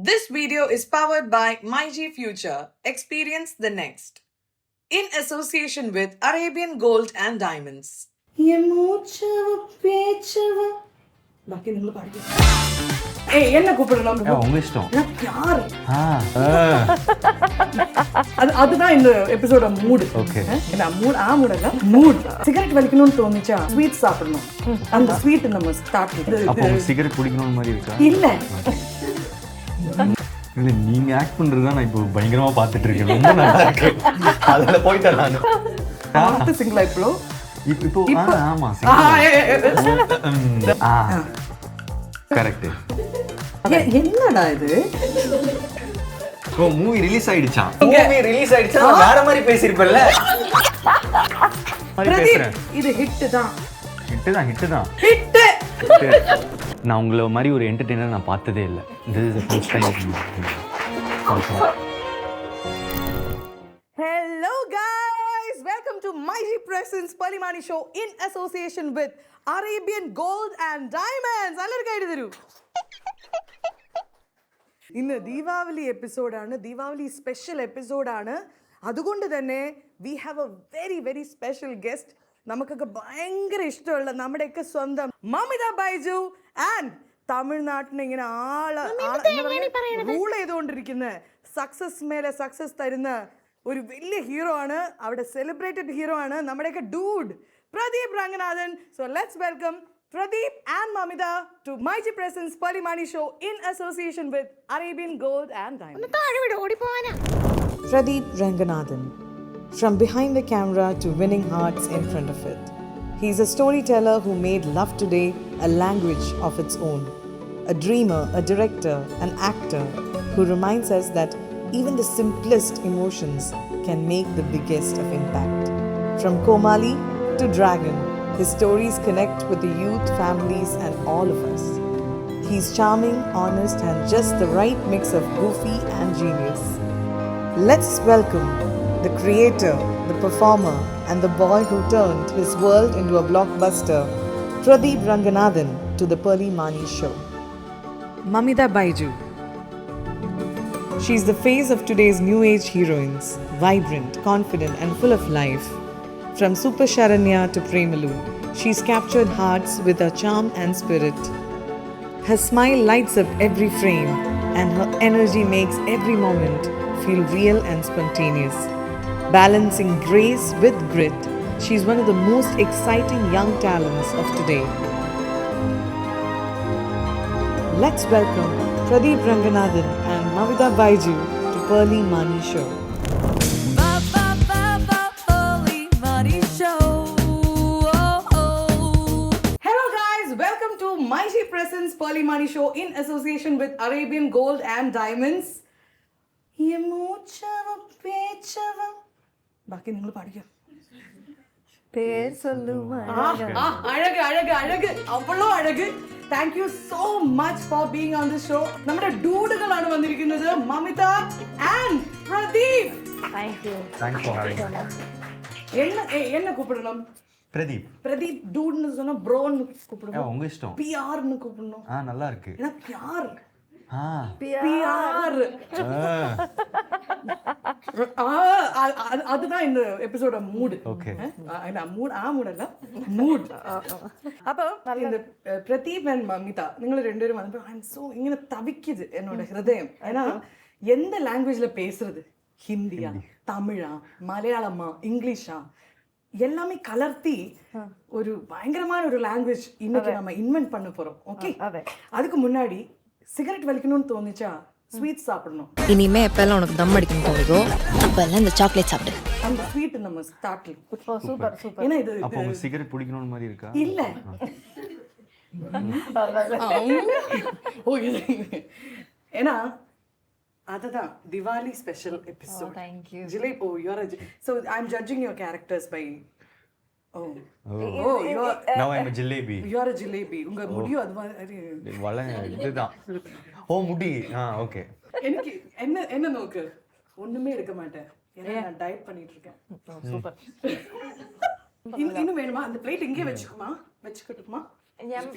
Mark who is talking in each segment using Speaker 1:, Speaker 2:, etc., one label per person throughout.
Speaker 1: This video is powered by MyG Future. Experience the next. In association with Arabian Gold and Diamonds.
Speaker 2: என்ன கூப்பிடணும்
Speaker 3: உங்க இஷ்டம்.
Speaker 2: யார் அதுதான் இந்த எபிசோட மூட்.
Speaker 3: ஓகே
Speaker 2: என்ன மூட் மூடல மூட். சிகரெட் வலிக்கணும்னு தோணுச்சா ஸ்வீட் சாப்பிடணும். அந்த ஸ்வீட் நம்ம ஸ்டார்ட்
Speaker 3: அப்போ சிகரெட் குடிக்கணும்னு மாதிரி இருக்கா?
Speaker 2: இல்ல
Speaker 3: இல்ல நீங்க ஆக்ட் பண்றது தான் நான் இப்போ பயங்கரமா பாத்துட்டு இருக்கேன். ரொம்ப நல்லா இருக்கு. அதுல போயிட்டேன் நான்.
Speaker 2: பார்த்து சிங்கிள் இப்போ
Speaker 3: ஆமா கரெக்ட்.
Speaker 2: என்னடா இது?
Speaker 3: ஓ மூவி ரிலீஸ் ஆயிடுச்சா? நான் வேற மாதிரி பேசிருப்பேன்ல.
Speaker 2: இது ஹிட் தான்.
Speaker 3: நான் உங்களை மாதிரி ஒரு என்டர்டெய்னர் நான் பார்த்ததே இல்லை.
Speaker 2: Hello guys, welcome to MyG Presents Pearle Maaney Show in association with Arabian Gold and Diamonds. എല്ലാവർക്കും തരൂ. ഇന്ന് ദീപാവലി എപ്പിസോഡാണ്, ദീപാവലി സ്പെഷ്യൽ എപ്പിസോഡാണ്. അതുകൊണ്ട് തന്നെ we have A very very special guest. നമുക്കൊക്കെ ഭയങ്കര ഇഷ്ടമുള്ള നമ്മുടെയൊക്കെ സ്വന്തം മമിത ബൈജു ആൻഡ് തമിഴ്നാട്ടിനെ ഇങ്ങനെ റൂൾ ചെയ്തുകൊണ്ടിരിക്കുന്ന സക്സസ് മേലെ സക്സസ് തരുന്ന ഒരു വലിയ ഹീറോ ആണ്, അവിടെ സെലിബ്രേറ്റഡ് ഹീറോ ആണ് നമ്മുടെയൊക്കെ dude Pradeep Ranganathan. So let's welcome Pradeep and Mamitha to MyG Presents Pearle Maaney Show in association with Arabian Gold and Diamonds.
Speaker 1: Pradeep Ranganathan. From behind the camera to winning hearts in front of it. He's a storyteller who made love today a language of its own. A dreamer, a director, an actor who reminds us that even the simplest emotions can make the biggest of impact. From Komali to Dragon, his stories connect with the youth, families and all of us. He's charming, honest and just the right mix of goofy and genius. Let's welcome the creator, the performer and the boy who turned his world into a blockbuster, Pradeep Ranganathan, to the Pearle Maaney Show. Mamitha Baiju. She's the face of today's new age heroines, vibrant, confident and full of life. From Super Sharanya to Premalu, she's captured hearts with her charm and spirit. Her smile lights up every frame and her energy makes every moment feel real and spontaneous. Balancing grace with grit, she's one of the most exciting young talents of today. Let's welcome Pradeep Ranganathan and Mamitha Baiju to Pearle Maaney Show.
Speaker 2: Hello guys, welcome to MyG Presents Pearle Maaney Show in association with Arabian Gold and Diamonds. ബാക്കി നിങ്ങൾ പഠിക്കും. അഴക് അഴക് അഴക് അവളോ അഴക്. Thank you so much for being on this show. നമ്മുടെ ഡൂഡുകളാണ് വന്നിരിക്കുന്നത്, മമിത ആൻഡ് പ്രദീപ്. என்ன கூப்பிடணும்? பிரதீப் டூட்னு சொன்னா ப்ரோன்னு கூப்பிடணும்.
Speaker 3: உங்க இஷ்டம்.
Speaker 2: பிஆர்னு கூப்பிடணும்.
Speaker 3: நல்லா இருக்கு.
Speaker 2: என்ன பிஆர்? அதுதான் இந்த எபிசோட மூட்.
Speaker 3: Okay
Speaker 2: மூடல்ல mood. അപ്പൊ இந்த பிரதீப் and മമിത നിങ്ങൾ രണ്ടുപേരും വന്നപ്പോൾ ഐ ആം സോ ഇങ്ങനെ തവിക്കുது என்னோட ഹൃദയം. ஏன்னா எந்த லாங்குவேஜ்ல பேசுறது, ஹிந்தியா, தமிழா, மலையாளமா, இங்கிலீஷா எல்லாமே கலர்த்தி ஒரு பயங்கரமான ஒரு லாங்குவேஜ் இன்னைக்கு நம்ம இன்வென்ட் பண்ண போறோம். ஓகே, அதுக்கு முன்னாடி சிகரெட் வலிக்கணும்னு தோணுச்சா ஸ்வீட் சாப்பிடணும்.
Speaker 4: இனிமே எப்பெல்லாம் உனக்கு தம் அடிக்கணும் தோணுதோ அப்பெல்லாம் இந்த சாக்லேட் சாப்பிடு.
Speaker 2: அந்த ஸ்வீட் நம்ம ஸ்டார்ட்ல சூப்பர் சூப்பர். ஏன்னா இது
Speaker 3: அப்போ உங்களுக்கு சிகரெட் பிடிக்கணும்னு மாதிரி இருக்கா?
Speaker 2: இல்ல ஏன்னா அதுதான் Diwali special episode.
Speaker 4: Thank you.
Speaker 2: Jilay, you are so I'm judging your characters by you are
Speaker 3: now I'm a jalebi.
Speaker 2: You are a jalebi. unga mudiyo adu
Speaker 3: வள இதுதான். முடி. ஓகே.
Speaker 2: எனக்கு என்ன நோக்கு ஒண்ணுமே எடுக்க மாட்டேன். ஏன்னா நான் டயட் பண்ணிட்டு இருக்கேன். சூப்பர். இன்னும் வேணுமா? அந்த பிளேட் இங்கே வச்சுக்கட்டுமா?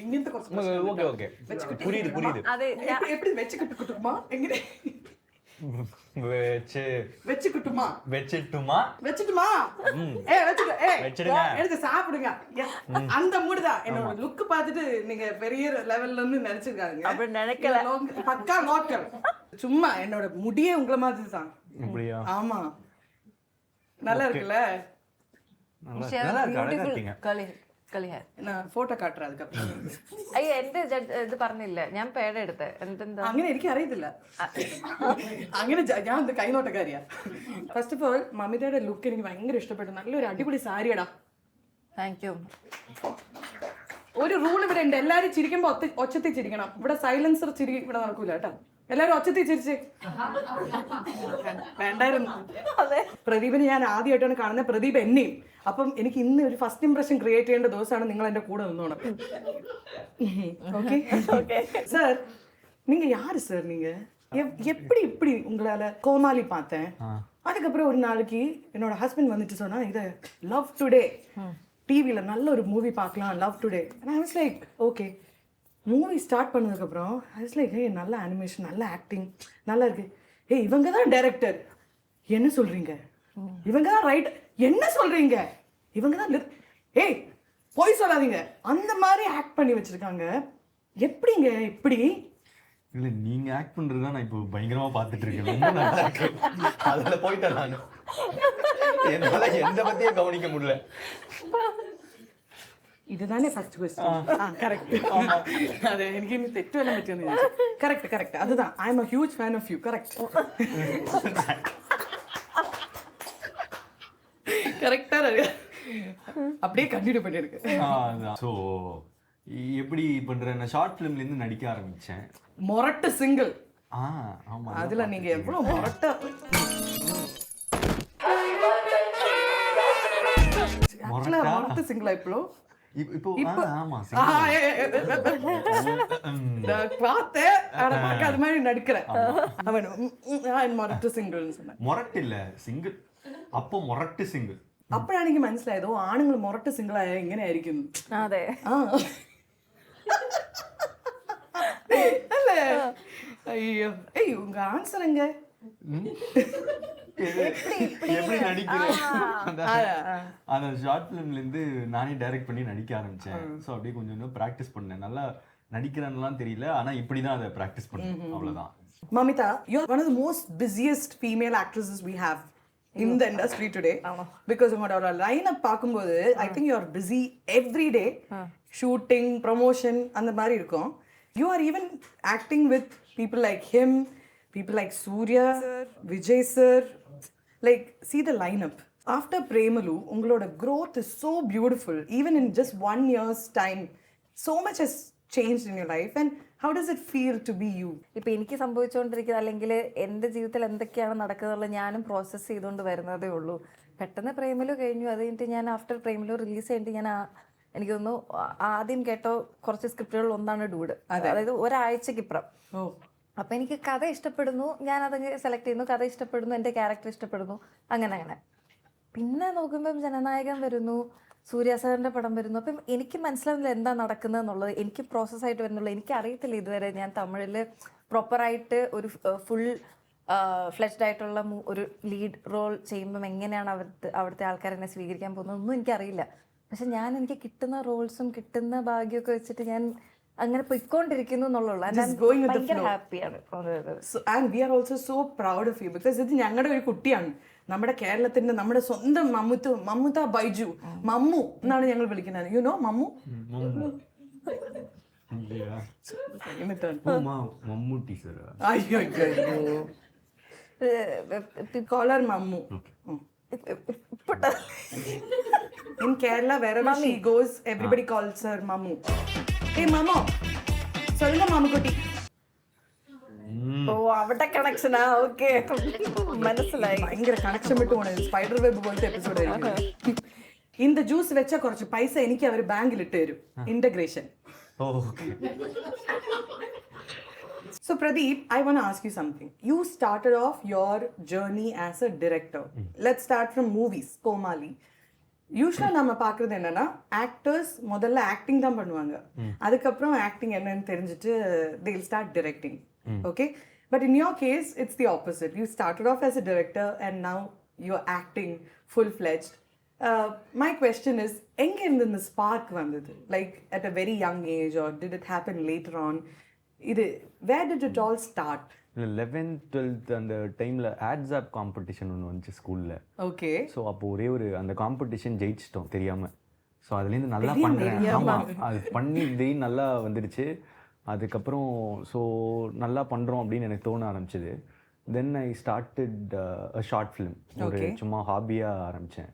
Speaker 2: ഇങ്ങനത്തെ കുറച്ച്
Speaker 3: ஓகே ஓகே புரியுது புரியுது
Speaker 4: അതെ
Speaker 2: எப்படி வெச்சுக்கிட்டுமா எங்கே வெச்சுக்கிட்டுமா
Speaker 3: வச்சிட்டுமா
Speaker 2: வெச்சுட்டுமா
Speaker 3: வச்சிடுங்க.
Speaker 2: எடுத்து சாப்பிடுங்க அந்த மூடுதான் என்னோட லுக் பார்த்துட்டு நீங்க பெரிய லெவல்ல இருந்து நினைச்சிருக்காங்க
Speaker 4: அப்படி நினைக்கல.
Speaker 2: பக்கா லோக்கல் சும்மா என்னோட முடியே உங்களை மாதிரி தான்
Speaker 3: அப்படியா
Speaker 2: ஆமா நல்லா இருக்குல்ல
Speaker 3: நல்லா இருக்கு அழகா இருக்கீங்க
Speaker 4: കളി hair.
Speaker 2: நான் போட்டோ காட்டுறேன் அதுக்கப்புறம்
Speaker 4: അയ്യോ എന്റെ ഇത് പറഞ്ഞില്ല ഞാൻ പേട എടുത്ത് എന്തെന്താ
Speaker 2: അങ്ങനെ എനിക്ക് അറിയത്തില്ല അങ്ങനെ ഞാൻ എന്ത് കൈനോട്ടക്കാരിയാ ഫസ്റ്റ് ഓഫ് ഓൾ മമിതയുടെ ലുക്ക് എനിക്ക് ഭയങ്കര ഇഷ്ടപ്പെട്ടു നല്ലൊരു അടിപൊളി സാരിയടാ
Speaker 4: താങ്ക് യു.
Speaker 2: ഒരു റൂൾ ഇവിടെ ഉണ്ട് എല്ലാരും ചിരിക്കുമ്പോ ഒച്ചത്തിൽ ചിരിക്കണം ഇവിടെ സൈലൻസർ ചിരി ഇവിടെ നടക്കൂല കേട്ടോ എല്ലാരും ഒച്ചത്തിൽ ചിരിച്ച് വേണ്ടായിരുന്നു പ്രദീപിനെ ഞാൻ ആദ്യമായിട്ടാണ് കാണുന്നത് പ്രദീപ് എന്നെയും അപ്പം എനിക്ക് ഇന്ന് ഒരു ഫസ്റ്റ് ഇംപ്രഷൻ ക്രിയേറ്റ് ചെയ്യേണ്ട ദിവസമാണ് നിങ്ങൾ എന്റെ கூட നിന്നോണം ஓகே சார் நீங்க யாரு சார் நீங்க எப்படி இப்படி உங்களால கோமாளி பார்த்தேன் அதுக்கப்புறம் ஒரு நாளைக்கு என்னோட ஹஸ்பண்ட் வந்துட்டு சொன்னா இதை லவ் டுடே டிவியில நல்ல ஒரு மூவி பார்க்கலாம் love today I was like okay movie start பண்ணதுக்கப்புறம் ஐ வாஸ் லைக் ஏய் நல்ல அனிமேஷன் நல்ல ஆக்டிங் நல்லா இருக்கு ஏய் இவங்க தான் டைரக்டர் என்ன சொல்றீங்க இவங்க தான் ரைட் என்ன சொல்றீங்க இவங்க தான் ஏய் போய் சொல்லாதீங்க அந்த மாதிரி ஆக்ட் பண்ணி வச்சிருக்காங்க எப்படிங்க இப்படி
Speaker 3: இல்ல நீங்க ஆக்ட் பண்றதுதான் நான் இப்போ பயங்கரமா பாத்துட்டு இருக்கேன் ரொம்ப நல்லா இருக்கு அதுல போயிட்டேன் நான் என்னால எந்த பத்தியும் கவனிக்க முடியல
Speaker 2: இதுதானே ஃபர்ஸ்ட் क्वेश्चन கரெக்ட் அது எனக்கு இன்னும் தெற்றல பத்தியது கரெக்ட் அதுதான் ஐ அம் a huge fan of you correct கரெக்டா அப்படியே கண்டினியூ பண்ணிருக்கு
Speaker 3: சோ எப்படி பண்றேன் ஷார்ட் ஃபிலிம்ல இருந்து நடிக்க ஆரம்பிச்சேன்
Speaker 2: மொரட்டு சிங்கிள்
Speaker 3: ஆமா
Speaker 2: அதுல நீங்க எவ்வளவு மொரட்ட மொரட்டு சிங்கிளா இப்போ
Speaker 3: ஆமா
Speaker 2: பார்த்தேன் அது மாதிரி நடிக்கிறேன் அவன் மொரட்டு சிங்கிள்னு சொன்னேன்
Speaker 3: மொரட்டு இல்ல சிங்கிள் அப்போ மொரட்டு சிங்கிள்
Speaker 2: അപ്പോഴാണ് എനിക്ക് മനസ്സിലായതോ ആണുങ്ങൾ മൊരട്ട് സിംഗിൾ ആയ എങ്ങനെയായിരിക്കും
Speaker 4: അതെ
Speaker 2: അല്ലേ അയ്യോ ഏയ് ഉങ്ക ആൻസർ എങ്ക
Speaker 3: எப்படி நடிக்கிறேன் அந்த ஷார்ட் ஃபிலிம்ல இருந்து நானே டைரக்ட் பண்ணி நடிக்க ஆரம்பிச்சேன் ஸோ அப்படியே கொஞ்சம் கொஞ்சம் ப்ராக்டிஸ் பண்ணேன் நல்லா நடிக்கிறேன்னுலாம் தெரியல ஆனா இப்படிதான் அதை ப்ராக்டிஸ் பண்ணேன் அவ்வளவுதான்
Speaker 2: Mamitha, you're one of the most busiest female actresses we have in the industry today because உங்களோட லைனப் பார்க்கும்போது I think you're busy every day shooting promotion அந்த மாதிரி இருக்கும் you are even acting with people like him people like Surya Vijay sir like see the lineup after Premalu உங்களோட growth is so beautiful even in just 1 year's time so much has changed in your life and how does it feel to be you
Speaker 4: ഇപ്പൊ എനിക്ക് സംഭവിച്ചുകൊണ്ടിരിക്കുന്നത് അല്ലെങ്കിൽ എൻ്റെ ജീവിതത്തിൽ എന്തൊക്കെയാണ് നടക്കുന്നത് ഞാനും പ്രോസസ്സ് ചെയ്തുകൊണ്ട് വരുന്നതേ ഉള്ളൂ പെട്ടെന്ന് പ്രേമലു കഴിഞ്ഞു അത് കഴിഞ്ഞിട്ട് ഞാൻ ആഫ്റ്റർ പ്രേമലു റിലീസ് ചെയ്തിട്ട് ഞാൻ എനിക്ക് തോന്നുന്നു ആദ്യം കേട്ടോ കുറച്ച് സ്ക്രിപ്റ്റുകൾ ഒന്നാണ് ഡൂഡ് അതായത് ഒരാഴ്ചക്കിപ്പുറം അപ്പൊ എനിക്ക് കഥ ഇഷ്ടപ്പെടുന്നു ഞാൻ അതങ്ങ് സെലക്ട് ചെയ്യുന്നു കഥ ഇഷ്ടപ്പെടുന്നു എൻ്റെ ക്യാരക്ടർ ഇഷ്ടപ്പെടുന്നു അങ്ങനെ പിന്നെ നോക്കുമ്പം ജനനായകൻ വരുന്നു സൂര്യ സാറിൻ്റെ പടം വരുന്നു അപ്പം എനിക്ക് മനസ്സിലാവുന്നില്ല എന്താ നടക്കുന്നത് എന്നുള്ളത് എനിക്ക് പ്രോസസ്സായിട്ട് വരുന്നുള്ളത് എനിക്ക് അറിയത്തില്ല ഇതുവരെ ഞാൻ തമിഴിൽ പ്രോപ്പറായിട്ട് ഒരു ഫുൾ ഫ്ലെഷ്ഡ് ആയിട്ടുള്ള ഒരു ലീഡ് റോൾ ചെയ്യുമ്പം എങ്ങനെയാണ് അവിടുത്തെ ആൾക്കാരെന്നെ സ്വീകരിക്കാൻ പോകുന്നത് ഒന്നും എനിക്കറിയില്ല പക്ഷെ എനിക്ക് കിട്ടുന്ന റോൾസും കിട്ടുന്ന ഭാഗ്യമൊക്കെ വെച്ചിട്ട് ഞാൻ അങ്ങനെ പൊയ്ക്കൊണ്ടിരിക്കുന്നു എന്നുള്ളൂ ഭയങ്കര ഹാപ്പിയാണ്
Speaker 2: and we are also so proud of you because ഇത് ഞങ്ങളുടെ ഒരു കുട്ടിയാണ് നമ്മുടെ കേരളത്തിന്റെ നമ്മുടെ സ്വന്തം മമ്മിത ബൈജു മമ്മു എന്നാണ് ഞങ്ങൾ വിളിക്കുന്നത് you know Mammu
Speaker 3: Mammootty sir
Speaker 2: അയ്യോ കോളർ Mammu in Kerala wherever she goes everybody calls her mammu hey mammo solunga mammu kutti
Speaker 4: ഓ അവിടെ കണക്ഷനാ ഓക്കെ മനസ്സിലായി
Speaker 2: ഭയങ്കര കണക്ഷൻ വിട്ട് പോണേ സ്പൈഡർ വെബ് പോലത്തെ എപ്പിസോഡ് ആയിരിക്കും இந்த ஜூஸ் വെച്ചാ കുറച്ച് പൈസ എനിക്ക് അവർ ബാങ്കിൽ ഇട്ട് തരും integration So Pradeep, I want to ask you something. You started off your journey as a director. Let's start from movies, Komali. யூஸ்வலாக நம்ம பார்க்குறது என்னன்னா ஆக்டர்ஸ் முதல்ல ஆக்டிங் தான் பண்ணுவாங்க, அதுக்கப்புறம் ஆக்டிங் என்னன்னு தெரிஞ்சுட்டு they will start directing. Okay, but in your case it's the opposite. You started off as a director and now you're acting full-fledged. My question is, எங்க இருந்து இந்த ஸ்பார்க் வந்தது? Like at a very young age or did it happen later on? Where did it all start?
Speaker 3: 11th 12th அந்த டைமில் ads app competition ஒன்று வந்துச்சு ஸ்கூலில்.
Speaker 2: Okay.
Speaker 3: So அப்போ ஒரே ஒரு அந்த காம்படிஷன் ஜெயிச்சிட்டோம் தெரியாமல். ஸோ அதுலேருந்து நல்லா பண்ணுறேன். ஆமாம், அது பண்ணி திடீர்னு நல்லா வந்துடுச்சு. அதுக்கப்புறம் ஸோ நல்லா பண்ணுறோம் அப்படின்னு எனக்கு தோண ஆரம்பிச்சிது. Then I started a short film. ஒரு சும்மா ஹாபியாக ஆரம்பித்தேன்.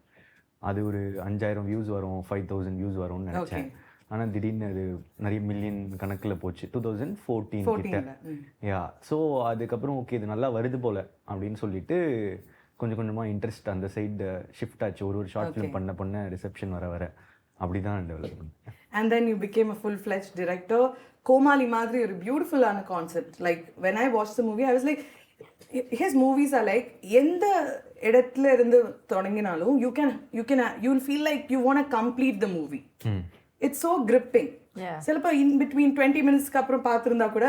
Speaker 3: அது ஒரு 5000 வியூஸ் வரும், 5000 வியூஸ் வரும்னு நினச்சேன். ஆனால் திடீர்னு அது நிறைய மில்லியன் கணக்கில் போச்சு 2014 கிட்ட. யா, ஸோ அதுக்கப்புறம் ஓகே இது நல்லா வருது போல் அப்படின்னு சொல்லிட்டு கொஞ்சம் கொஞ்சமாக இன்ட்ரெஸ்ட் அந்த சைடு ஷிஃப்ட் ஆச்சு. ஒரு ஷார்ட் ஃபிலிம் பண்ண ரிசப்ஷன் வர அப்படி தான் development.
Speaker 2: And then you became a full-fledged director. கோமாளி மாதிரி ஒரு பியூட்டிஃபுல்லான concept. Like when I watched the movie I was like, his movies are like எந்த இடத்துல இருந்து தொடங்கினாலும் you'll feel like you want to complete the movie. It's so gripping. சிலப்போ in between 20 minutes அப்புறம் பார்த்துருந்தா கூட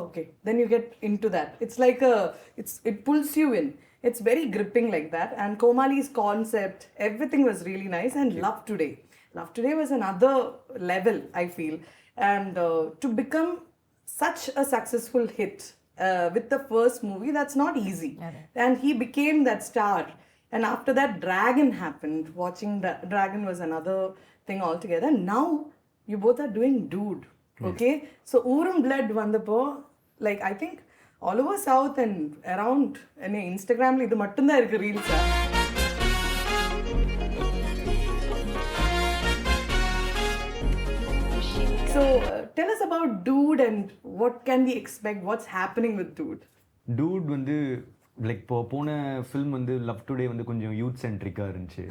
Speaker 2: okay, then you get into that. It's like it pulls you in. It's very gripping like that. And Komali's concept, everything was really nice. And Love Today was another level, I feel. And to become such a successful hit with the first movie, that's not easy. And he became that star. And after that, Dragon happened. Watching Dragon was another thing altogether. Now you both are doing Dude. Okay, so Oorum Blood vandapo, like I think all over South and around Instagram la idu mattum da irukku reels. So tell us about Dude and what can we expect, what's happening with Dude.
Speaker 3: Dude வந்து like இப்போ போன film வந்து love today வந்து கொஞ்சம் youth சென்ட்ரிக்காக இருந்துச்சு.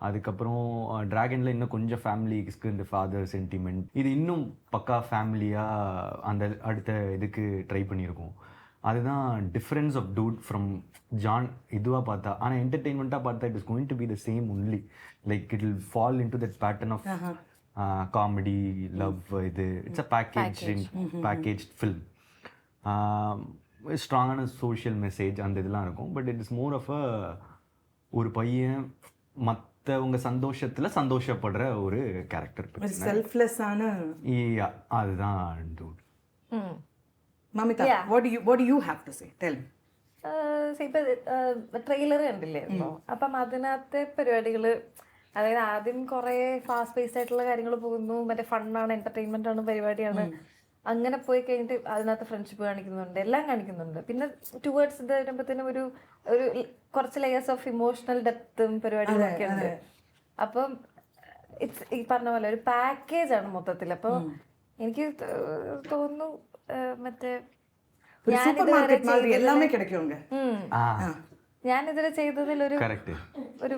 Speaker 3: அதுக்கப்புறம் டிராகனில் இன்னும் கொஞ்சம் ஃபேமிலிஸ்க்கு இந்த ஃபாதர் சென்டிமெண்ட், இது இன்னும் பக்கா ஃபேமிலியாக அந்த அடுத்த இதுக்கு ட்ரை பண்ணியிருக்கோம். அதுதான் டிஃப்ரென்ஸ் ஆஃப் டூட் ஃப்ரம் ஜான் இதுவாக பார்த்தா. ஆனால் என்டர்டெயின்மெண்ட்டாக பார்த்தா it is going to be the same only. Like it will fall in to that pattern of comedy love. இது இட்ஸ் அ பேக்கேஜ் ஃபில்ம். ஸ்ட்ராங்கான சோஷியல் மெசேஜ் அந்த இதெல்லாம் இருக்கும். But it is more of a ஒரு பையன் மற்றவங்க சந்தோஷத்தில் சந்தோஷப்படுற ஒரு கேரக்டர்.
Speaker 2: செல்ஃப்லெஸ்ஸான
Speaker 3: அதுதான் Dude.
Speaker 2: Mamitha, what do you have to say? Tell me.
Speaker 4: ഇപ്പം ട്രെയിലർ കണ്ടില്ലായിരുന്നോ? അപ്പം അതിനകത്തെ പരിപാടികൾ, അതായത് ആദ്യം കുറേ ഫാസ്റ്റ് പേസ്ഡ് ആയിട്ടുള്ള കാര്യങ്ങൾ പോകുന്നു, മറ്റേ ഫണ്ണാണ്, എന്റർടൈൻമെന്റ് ആണ്, പരിപാടിയാണ്. അങ്ങനെ പോയി കഴിഞ്ഞിട്ട് അതിനകത്ത് ഫ്രണ്ട്ഷിപ്പ് കാണിക്കുന്നുണ്ട്, എല്ലാം കാണിക്കുന്നുണ്ട്. പിന്നെ ടുവേർഡ്സ് ഇത് വരുമ്പോഴത്തേനും ഒരു കുറച്ച് ലെയേഴ്സ് ഓഫ് ഇമോഷണൽ ഡെപ്തും പരിപാടികളൊക്കെ ഉണ്ട്. അപ്പം ഇറ്റ്സ് ഈ പറഞ്ഞ പോലെ ഒരു പാക്കേജാണ് മൊത്തത്തിൽ. അപ്പം എനിക്ക് തോന്നുന്നു മറ്റേ ഞാനിതുവരെ ചെയ്തതിൽ ഒരു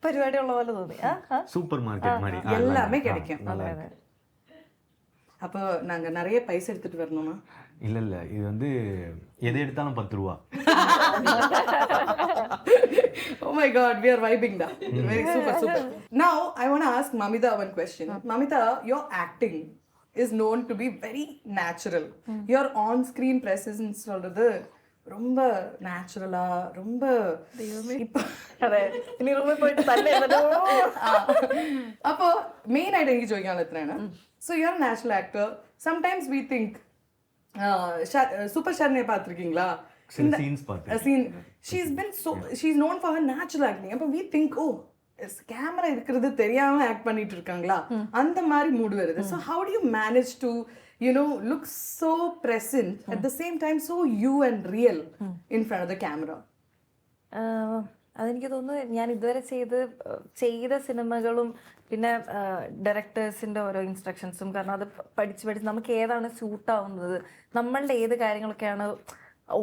Speaker 4: പരിപാടി ഉള്ള പോലെ തോന്നി.
Speaker 3: சூப்பர் மார்க்கெட் மாதிரி
Speaker 2: எல்லாமே கிடைக்கும். அப்போ நாங்க நிறைய பைசா எடுத்துட்டு வரணுமா?
Speaker 3: இல்ல இது வந்து எதை எடுத்தாலும் 10 ரூபா.
Speaker 2: Oh my god, we are vibing da. Very super. Now I want to ask Mamitha one question. Mamitha, your acting is known to be very natural. Your on-screen presence சொல்றது ரொம்ப நேச்சுரலா, ரொம்ப அப்போ மெயின் ஆയിട്ട് എനിക്ക് ചോദിക്കാനുള്ള എത്രയാണ്? So you're a natural actor. Sometimes we think super ஸ்டார்னே பார்த்திருக்கீங்களா? She's known for her natural acting. அப்போ we think கேமரா இருக்கிறது தெரியாம ஆக்ட் பண்ணிட்டு இருக்காங்களா, அந்த மாதிரி மூடு வருது. So how do you manage to look so present at the same time, so you and real in front of the camera?
Speaker 4: അതെനിക്ക് തോന്നുന്നു ഞാൻ ഇതുവരെ ചെയ്ത സിനിമകളും പിന്നെ ഡയറക്ടേഴ്സിൻ്റെ ഓരോ ഇൻസ്ട്രക്ഷൻസും, കാരണം അത് പഠിച്ച് നമുക്ക് ഏതാണ് സ്യൂട്ടാവുന്നത്, നമ്മളുടെ ഏത് കാര്യങ്ങളൊക്കെയാണ്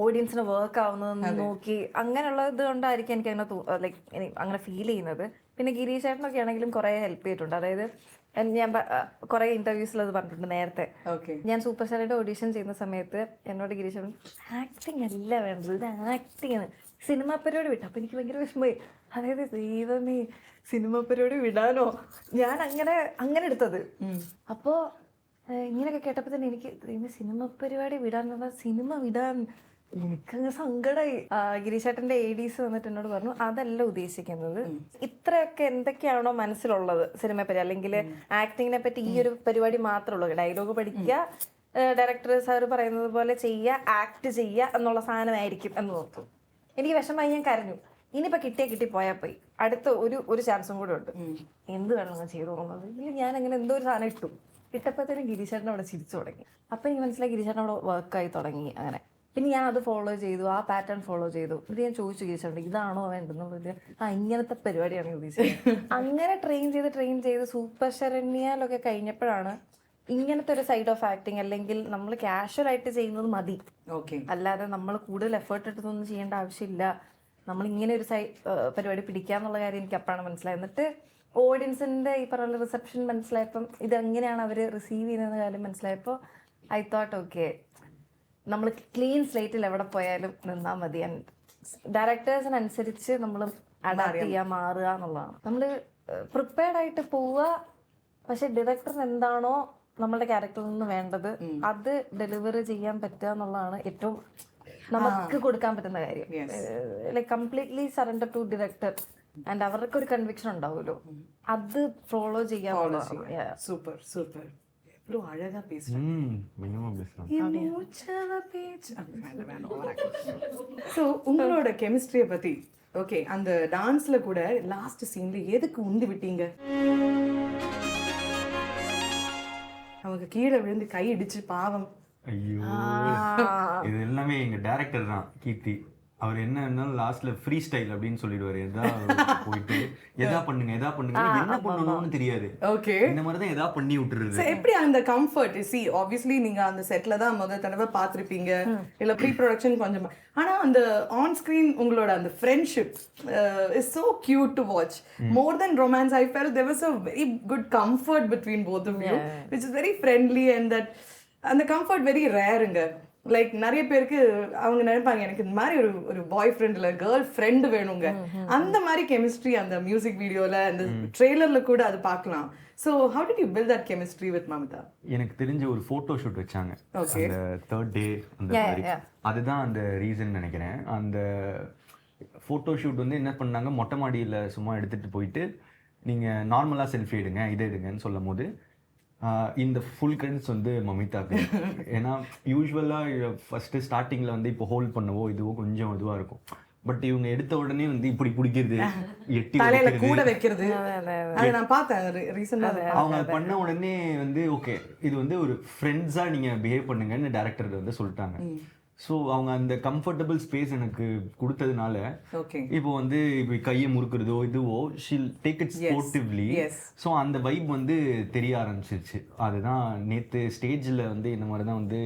Speaker 4: ഓഡിയൻസിന് വർക്ക് ആവുന്നതെന്ന് നോക്കി, അങ്ങനെയുള്ള ഇത് കൊണ്ടായിരിക്കും എനിക്ക് അങ്ങനെ ലൈക്ക് അങ്ങനെ ഫീൽ ചെയ്യുന്നത്. പിന്നെ ഗിരീഷ് ചേട്ടനൊക്കെ ആണെങ്കിലും കുറേ ഹെൽപ്പ് ചെയ്തിട്ടുണ്ട്. അതായത് ഞാൻ കുറെ ഇന്റർവ്യൂസിൽ അത് പറഞ്ഞിട്ടുണ്ട് നേരത്തെ.
Speaker 2: ഓക്കെ.
Speaker 4: ഞാൻ സൂപ്പർ സ്റ്റാറിന്റെ ഓഡീഷൻ ചെയ്യുന്ന സമയത്ത് എന്നോട് ഗിരീഷ് ആക്ടിങ് അല്ല വേണ്ടത്, ഇത് ആക്ടിങ് ആണ്, സിനിമ പരിപാടി വിട്ടു. അപ്പൊ എനിക്ക് ഭയങ്കര വിഷമമായി. അതായത് ദൈവമേ, സിനിമ പരിപാടി വിടാനോ, ഞാൻ അങ്ങനെ എടുത്തത്. അപ്പോൾ ഇങ്ങനെയൊക്കെ കേട്ടപ്പോൾ തന്നെ എനിക്ക് സിനിമ പരിപാടി വിടാൻ, സിനിമ വിടാൻ എനിക്കങ്ങ് സങ്കടമായി. ഗിരീഷേട്ടൻ്റെ ADs വന്നിട്ട് എന്നോട് പറഞ്ഞു, അതല്ല ഉദ്ദേശിക്കുന്നത്, ഇത്രയൊക്കെ എന്തൊക്കെയാണോ മനസ്സിലുള്ളത് സിനിമ പരിപാടി അല്ലെങ്കിൽ ആക്ടിങ്ങിനെ പറ്റി ഈ ഒരു പരിപാടി മാത്രമേ ഉള്ളൂ. ഡയലോഗ് പഠിക്കുക, ഡയറക്ടർ സാർ പറയുന്നത് പോലെ ചെയ്യുക, ആക്ട് ചെയ്യുക എന്നുള്ള സാധനമായിരിക്കും എന്ന് ഓർത്തു. എനിക്ക് വിഷമമായി, ഞാൻ കരഞ്ഞു. ഇനിയിപ്പോൾ കിട്ടി പോയാൽ പോയി, അടുത്ത ഒരു ചാൻസും കൂടെ ഉണ്ട്, എന്ത് വേണമെന്ന് ചെയ്തു പോകുന്നത്. ഇല്ല, ഞാൻ അങ്ങനെ എന്തോ ഒരു സാധനം ഇട്ടപ്പോഴത്തേനും ഗിരീഷേട്ടൻ അവിടെ ചിരിച്ചു തുടങ്ങി. അപ്പം എനിക്ക് മനസ്സിലായി ഗിരീഷേട്ടൻ അവിടെ വർക്കായി തുടങ്ങി. അങ്ങനെ പിന്നെ ഞാൻ അത് ഫോളോ ചെയ്തു, ആ പാറ്റേൺ ഫോളോ ചെയ്തു. ഇത് ഞാൻ ചോദിച്ചു ഗിരീഷേട്ടൻ, ഇതാണോ വേണ്ടെന്നുള്ളത്. ഇങ്ങനത്തെ പരിപാടിയാണ് ഉദ്ദേശിച്ചത്. അങ്ങനെ ട്രെയിൻ ചെയ്ത് സൂപ്പർ ശരണ്യയിലൊക്കെ കഴിഞ്ഞപ്പോഴാണ് ഇങ്ങനത്തെ ഒരു സൈഡ് ഓഫ് ആക്ടിങ്, അല്ലെങ്കിൽ നമ്മൾ കാഷ്വൽ ആയിട്ട് ചെയ്യുന്നത് മതി, അല്ലാതെ നമ്മൾ കൂടുതൽ എഫേർട്ട് എടുത്തൊന്നും ചെയ്യേണ്ട ആവശ്യമില്ല, നമ്മൾ ഇങ്ങനെ ഒരു പരിപാടി പിടിക്കാന്നുള്ള കാര്യം എനിക്ക് അപ്പോഴാണ് മനസ്സിലായത്. എന്നിട്ട് ഓഡിയൻസിന്റെ ഈ പറയുന്ന റിസപ്ഷൻ മനസ്സിലായപ്പം, ഇതെങ്ങനെയാണ് അവർ റിസീവ് ചെയ്യുന്ന കാര്യം മനസ്സിലായപ്പോൾ ഐ തോട്ട് ഓക്കെ, നമ്മൾ ക്ലീൻ സ്ലേറ്റിൽ എവിടെ പോയാലും നിന്നാൽ മതി. ഡയറക്ടേഴ്സിനനുസരിച്ച് നമ്മൾ അഡാപ്റ്റ് ചെയ്യുക, മാറുക എന്നുള്ളതാണ്. നമ്മൾ പ്രിപ്പയർഡ് ആയിട്ട് പോവുക, പക്ഷെ ഡയറക്ടറിന് എന്താണോ നമ്മളുടെ ക്യാരക്ടറിൽ നിന്ന് വേണ്ടത് അത് ഡെലിവറി ചെയ്യാൻ പറ്റുക എന്നുള്ളതാണ് ഏറ്റവും നമുക്ക് കൊടുക്കാൻ പറ്റുന്ന കാര്യം. Like completely surrender to director. And അവർക്ക് ഒരു കൺവിക്ഷൻ ഉണ്ടാവുമല്ലോ, അത് ഫോളോ ചെയ്യാൻ.
Speaker 2: Super super. அழகா ஸோ உங்களோட கெமிஸ்ட்ரியை பத்தி ஓகே, அந்த டான்ஸ்ல கூட லாஸ்ட் சீன்ல எதுக்கு உந்து விட்டீங்க? அவங்க கீழே விழுந்து கை இடிச்சு பாவம்.
Speaker 3: ஐயோ, இது எல்லாமே எங்க டைரக்டர் தான், கீர்த்தி. அவர் என்ன லாஸ்ட்ல ஃப்ரீ ஸ்டைல் அப்படின்னு சொல்லிடுவாரு. போயிட்டு எதா பண்ணுங்க என்ன பண்ணணும்னு தெரியாது.
Speaker 2: ஓகே,
Speaker 3: இந்த மாதிரி தான் எதா பண்ணி விட்டுருது.
Speaker 2: எப்படி அந்த கம்ஃபர்ட்? ஆப்வியஸ்லி நீங்க அந்த செட்ல தான் முதல் தடவை பார்த்திருப்பீங்க, இல்ல ப்ரீ ப்ரொடக்ஷன் கொஞ்சம். ஆனா அந்த ஆன் ஸ்கிரீன் உங்களோட அந்த friendship is so cute to watch. More than romance, I felt there was a very good comfort between both of you, which is very friendly, and that அந்த comfort very ரேருங்க. Like நிறைய பேருக்கு அவங்க நினைப்பாங்க, எனக்கு இந்த மாதிரி ஒரு பாய் ஃப்ரெண்ட் இல்லை கேர்ள் ஃப்ரெண்டு வேணுங்க. அந்த மாதிரி கெமிஸ்ட்ரி அந்த மியூசிக் வீடியோல அந்த ட்ரெய்லர்ல கூட அது பார்க்கலாம். So how did you build that chemistry with Mamitha?
Speaker 3: எனக்கு தெரிஞ்ச ஒரு ஃபோட்டோ ஷூட் வச்சாங்க அந்த 3rd டே, அந்த மாதிரி. அதுதான் அந்த ரீசன் நினைக்கிறேன். அந்த ஃபோட்டோ ஷூட் வந்து என்ன பண்ணாங்க, மொட்டை மாடியில் சும்மா எடுத்துகிட்டு போயிட்டு நீங்கள் நார்மலாக செல்ஃபி எடுங்க, இதை எடுங்கன்னு சொல்லும் போது இந்த ஃபுல் கிரெடிட்ஸ் வந்து மமிதாக்கு. ஏன்னா யூஸ்வலாக ஃபஸ்ட்டு ஸ்டார்டிங்கில் வந்து இப்போ ஹோல்ட் பண்ணவோ இதுவோ கொஞ்சம் இதுவாக இருக்கும். பட் இவங்க எடுத்த உடனே வந்து இப்படி பிடிக்கிறது, எட்டி
Speaker 2: கூட வைக்கிறது, நான் பார்த்தேன் ரீசெண்டாக.
Speaker 3: அவங்க பண்ண உடனே வந்து ஓகே, இது வந்து ஒரு ஃப்ரெண்ட்ஸாக நீங்கள் பிஹேவ் பண்ணுங்கன்னு டேரக்டர் வந்து சொல்லிட்டாங்க. ஸோ அவங்க அந்த கம்ஃபர்டபுள் ஸ்பேஸ் எனக்கு கொடுத்ததுனால இப்போ வந்து இப்போ கையை முறுக்கிறதோ இதுவோ she'll take it sportively. So அந்த வைப் வந்து தெரிய ஆரம்பிச்சிருச்சு. அதுதான் நேற்று ஸ்டேஜில் வந்து இந்த மாதிரி தான் வந்து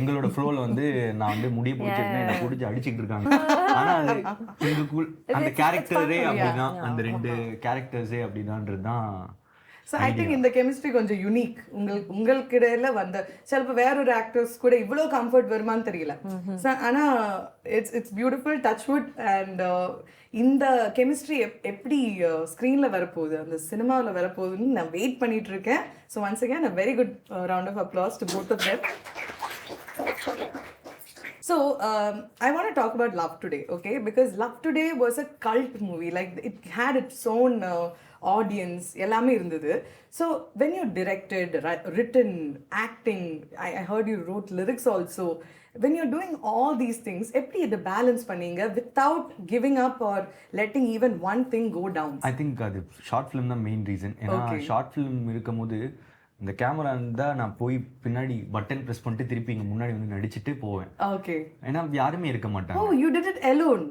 Speaker 3: எங்களோட ஃப்ளோல வந்து நான் வந்து முடிய பிடிச்சிருந்தேன், என்னை பிடிச்சி அடிச்சுட்டு இருக்காங்க. ஆனால் அது எங்களுக்குள் அந்த கேரக்டரே அப்படிதான், அந்த 2 கேரக்டர்ஸே அப்படிதான்றது தான்.
Speaker 2: ஸோ ஐ திங்க் இந்த கெமிஸ்ட்ரி கொஞ்சம் யூனிக். உங்களுக்கு இடையில வந்த சிலப்போ வேறொரு ஆக்டர்ஸ் கூட இவ்வளோ கம்ஃபர்ட் வருமானு தெரியல. ஆனால் இட்ஸ் பியூட்டிஃபுல், டச்வுட். அண்ட் இந்த கெமிஸ்ட்ரி எப்படி ஸ்க்ரீனில் வரப்போகுது, அந்த சினிமாவில் வரப்போகுதுன்னு நான் வெயிட் பண்ணிட்டு இருக்கேன். So once again a very good round of applause to both of them. So I want to talk about Love Today, okay? Because Love Today was a cult movie. Like it had its own audience. எல்லாமே இருந்தது. So when you directed, written, acting, I heard you wrote lyrics also. When you're doing all these things, எப்படி இதை balance பண்ணீங்க without giving up or letting even one thing go down?
Speaker 3: I think அது short film தான் main reason. ஏன்னா short film இருக்கும் போது இந்த camera இருந்தால் நான் போய் பின்னாடி பட்டன் ப்ரெஸ் பண்ணிட்டு திருப்பி இங்கே முன்னாடி வந்து நடிச்சுட்டு போவேன்.
Speaker 2: ஓகே.
Speaker 3: ஏன்னா யாருமே இருக்க மாட்டாங்க.
Speaker 2: Oh, you did it alone?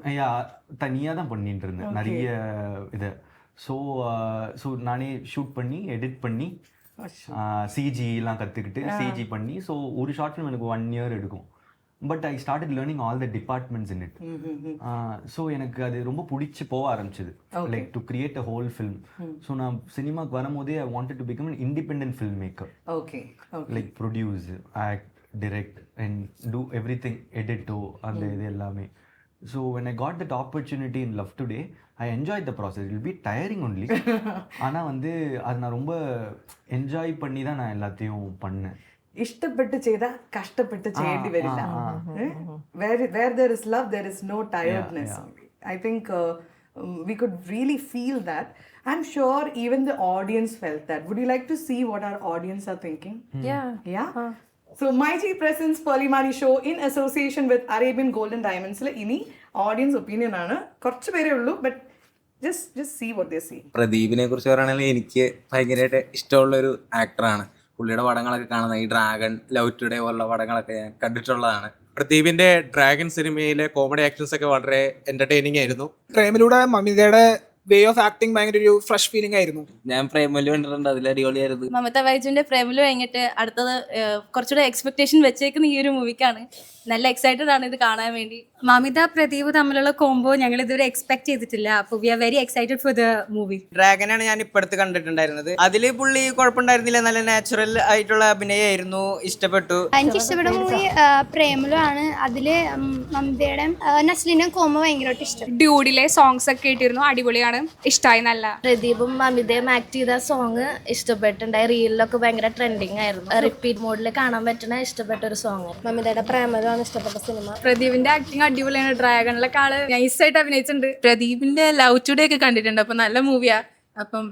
Speaker 3: தனியாக தான் பண்ணிட்டு இருந்தேன் நிறைய இதை. ஸோ நானே ஷூட் பண்ணி எடிட் பண்ணி சிஜிலாம் கற்றுக்கிட்டு சிஜி பண்ணி. ஸோ ஒரு ஷார்ட் ஃபிலிம் எனக்கு 1 year எடுக்கும். But I started learning all the departments in it. So எனக்கு அது ரொம்ப பிடிச்சி போக ஆரம்பிச்சது, like to create a whole film. So நான் சினிமாக்கு வரும்போதே I wanted to become an independent film maker. Like produce, act, direct and do everything, edito and இது எல்லாமே. So when I got that opportunity in Love Today, I enjoyed the process. It will be tiring only. ஆனா வந்து அது நான் ரொம்ப enjoy பண்ணி தான் நான் எல்லாத்தையும் பண்ணேன்.
Speaker 2: ഇഷ്ടപ്പെട്ട് ചെയ്ത കഷ്ടപ്പെട്ട് ചെയ്യേണ്ടി വരില്ല. Where there is love, there is no tiredness. I think we could really feel that. I'm sure even the audience felt that. Would you like to see what our audience are thinking? Yeah. So MyG presents Pearle Maaney Show in association with Arabian Gold Diamonds. ഇനി audience opinion ആണ്, കുറച്ച് പേരേ ഉള്ളൂ, but just see what they see.
Speaker 5: പ്രദീപിനെ കുറിച്ച് പറയുകയാണെങ്കിൽ എനിക്ക് ഭയങ്കരമായിട്ട് ഇഷ്ടമുള്ളൊരു ആക്ടറാണ്. പുള്ളിയുടെ പടങ്ങളൊക്കെ കാണുന്നത്, ഈ ഡ്രാഗൺ, ലവ് ടുഡേ പോലുള്ള പടങ്ങളൊക്കെ ഞാൻ കണ്ടിട്ടുള്ളതാണ്. പ്രദീപിന്റെ ഡ്രാഗൺ സിനിമയിലെ കോമഡി ആക്ഷൻസ് ഒക്കെ വളരെ എന്റർടൈനിങ് ആയിരുന്നു.
Speaker 6: പ്രേമലൂടെ മമിതയുടെ വേ ഓഫ് ആക്ടിങ് ഭയങ്കര ഒരു ഫ്രഷ് ഫീലിംഗ് ആയിരുന്നു.
Speaker 5: ഞാൻ പ്രേമലു കണ്ടിട്ടുണ്ട്, അതിൽ അടിപൊളിയായിരുന്നു.
Speaker 7: മമിത ബൈജുവിന്റെ പ്രേമലു കഴിഞ്ഞിട്ട് അടുത്തത് കുറച്ചുകൂടെ എക്സ്പെക്ടേഷൻ വെച്ചേക്കുന്ന ഈ ഒരു മൂവിക്കാണ്. നല്ല എക്സൈറ്റഡ് ആണ് ഇത് കാണാൻ വേണ്ടി. മമിത പ്രദീപ് തമ്മിലുള്ള കോംബോ ഞങ്ങൾ ഇതുവരെ എക്സ്പെക്ട് ചെയ്തിട്ടില്ല. അപ്പോൾ we are very excited for the movie.
Speaker 8: ഡ്രാഗനാണ് ഞാൻ ഇപ്പൊ അടുത്ത് കണ്ടിട്ടുണ്ടായിരുന്നത്. അതില് പുള്ളി കുഴപ്പമുണ്ടായിരുന്നില്ല, നല്ല നാച്ചുറൽ ആയിട്ടുള്ള അഭിനയമായിരുന്നു, ഇഷ്ടപ്പെട്ടു.
Speaker 9: എനിക്ക് ഇഷ്ടപ്പെട്ട മൂവി പ്രേമലു ആണ്. അതില് മമിതയുടെ നസ്ലിനും കോംബോ ഭയങ്കരമായിട്ട് ഇഷ്ടം.
Speaker 7: ഡ്യൂഡിലെ സോങ്സ് ഒക്കെ ഇട്ടിരുന്നു, അടിപൊളിയാണ്, ഇഷ്ടമായി. നല്ല
Speaker 9: പ്രദീപും മമിതയും ആക്ട് ചെയ്ത സോങ് ഇഷ്ടപ്പെട്ടുണ്ടായി. റീലിലൊക്കെ ഭയങ്കര ട്രെൻഡിങ് ആയിരുന്നു. റിപ്പീറ്റ് മോഡിൽ കാണാൻ പറ്റുന്ന ഇഷ്ടപ്പെട്ട ഒരു സോങ്. മമിതയുടെ പ്രേമലു ആണ് ഇഷ്ടപ്പെട്ട സിനിമ.
Speaker 7: പ്രദീപിന്റെ ആക്ടിങ് അടിപൊളിയാണ്. ഡ്രാഗണിലൊക്കെ ആള് നൈസായിട്ട് അഭിനയിച്ചിട്ടുണ്ട്. പ്രദീപിന്റെ ലവ് ടുഡേ ഒക്കെ കണ്ടിട്ടുണ്ട്, അപ്പൊ നല്ല മൂവിയാ. അപ്പം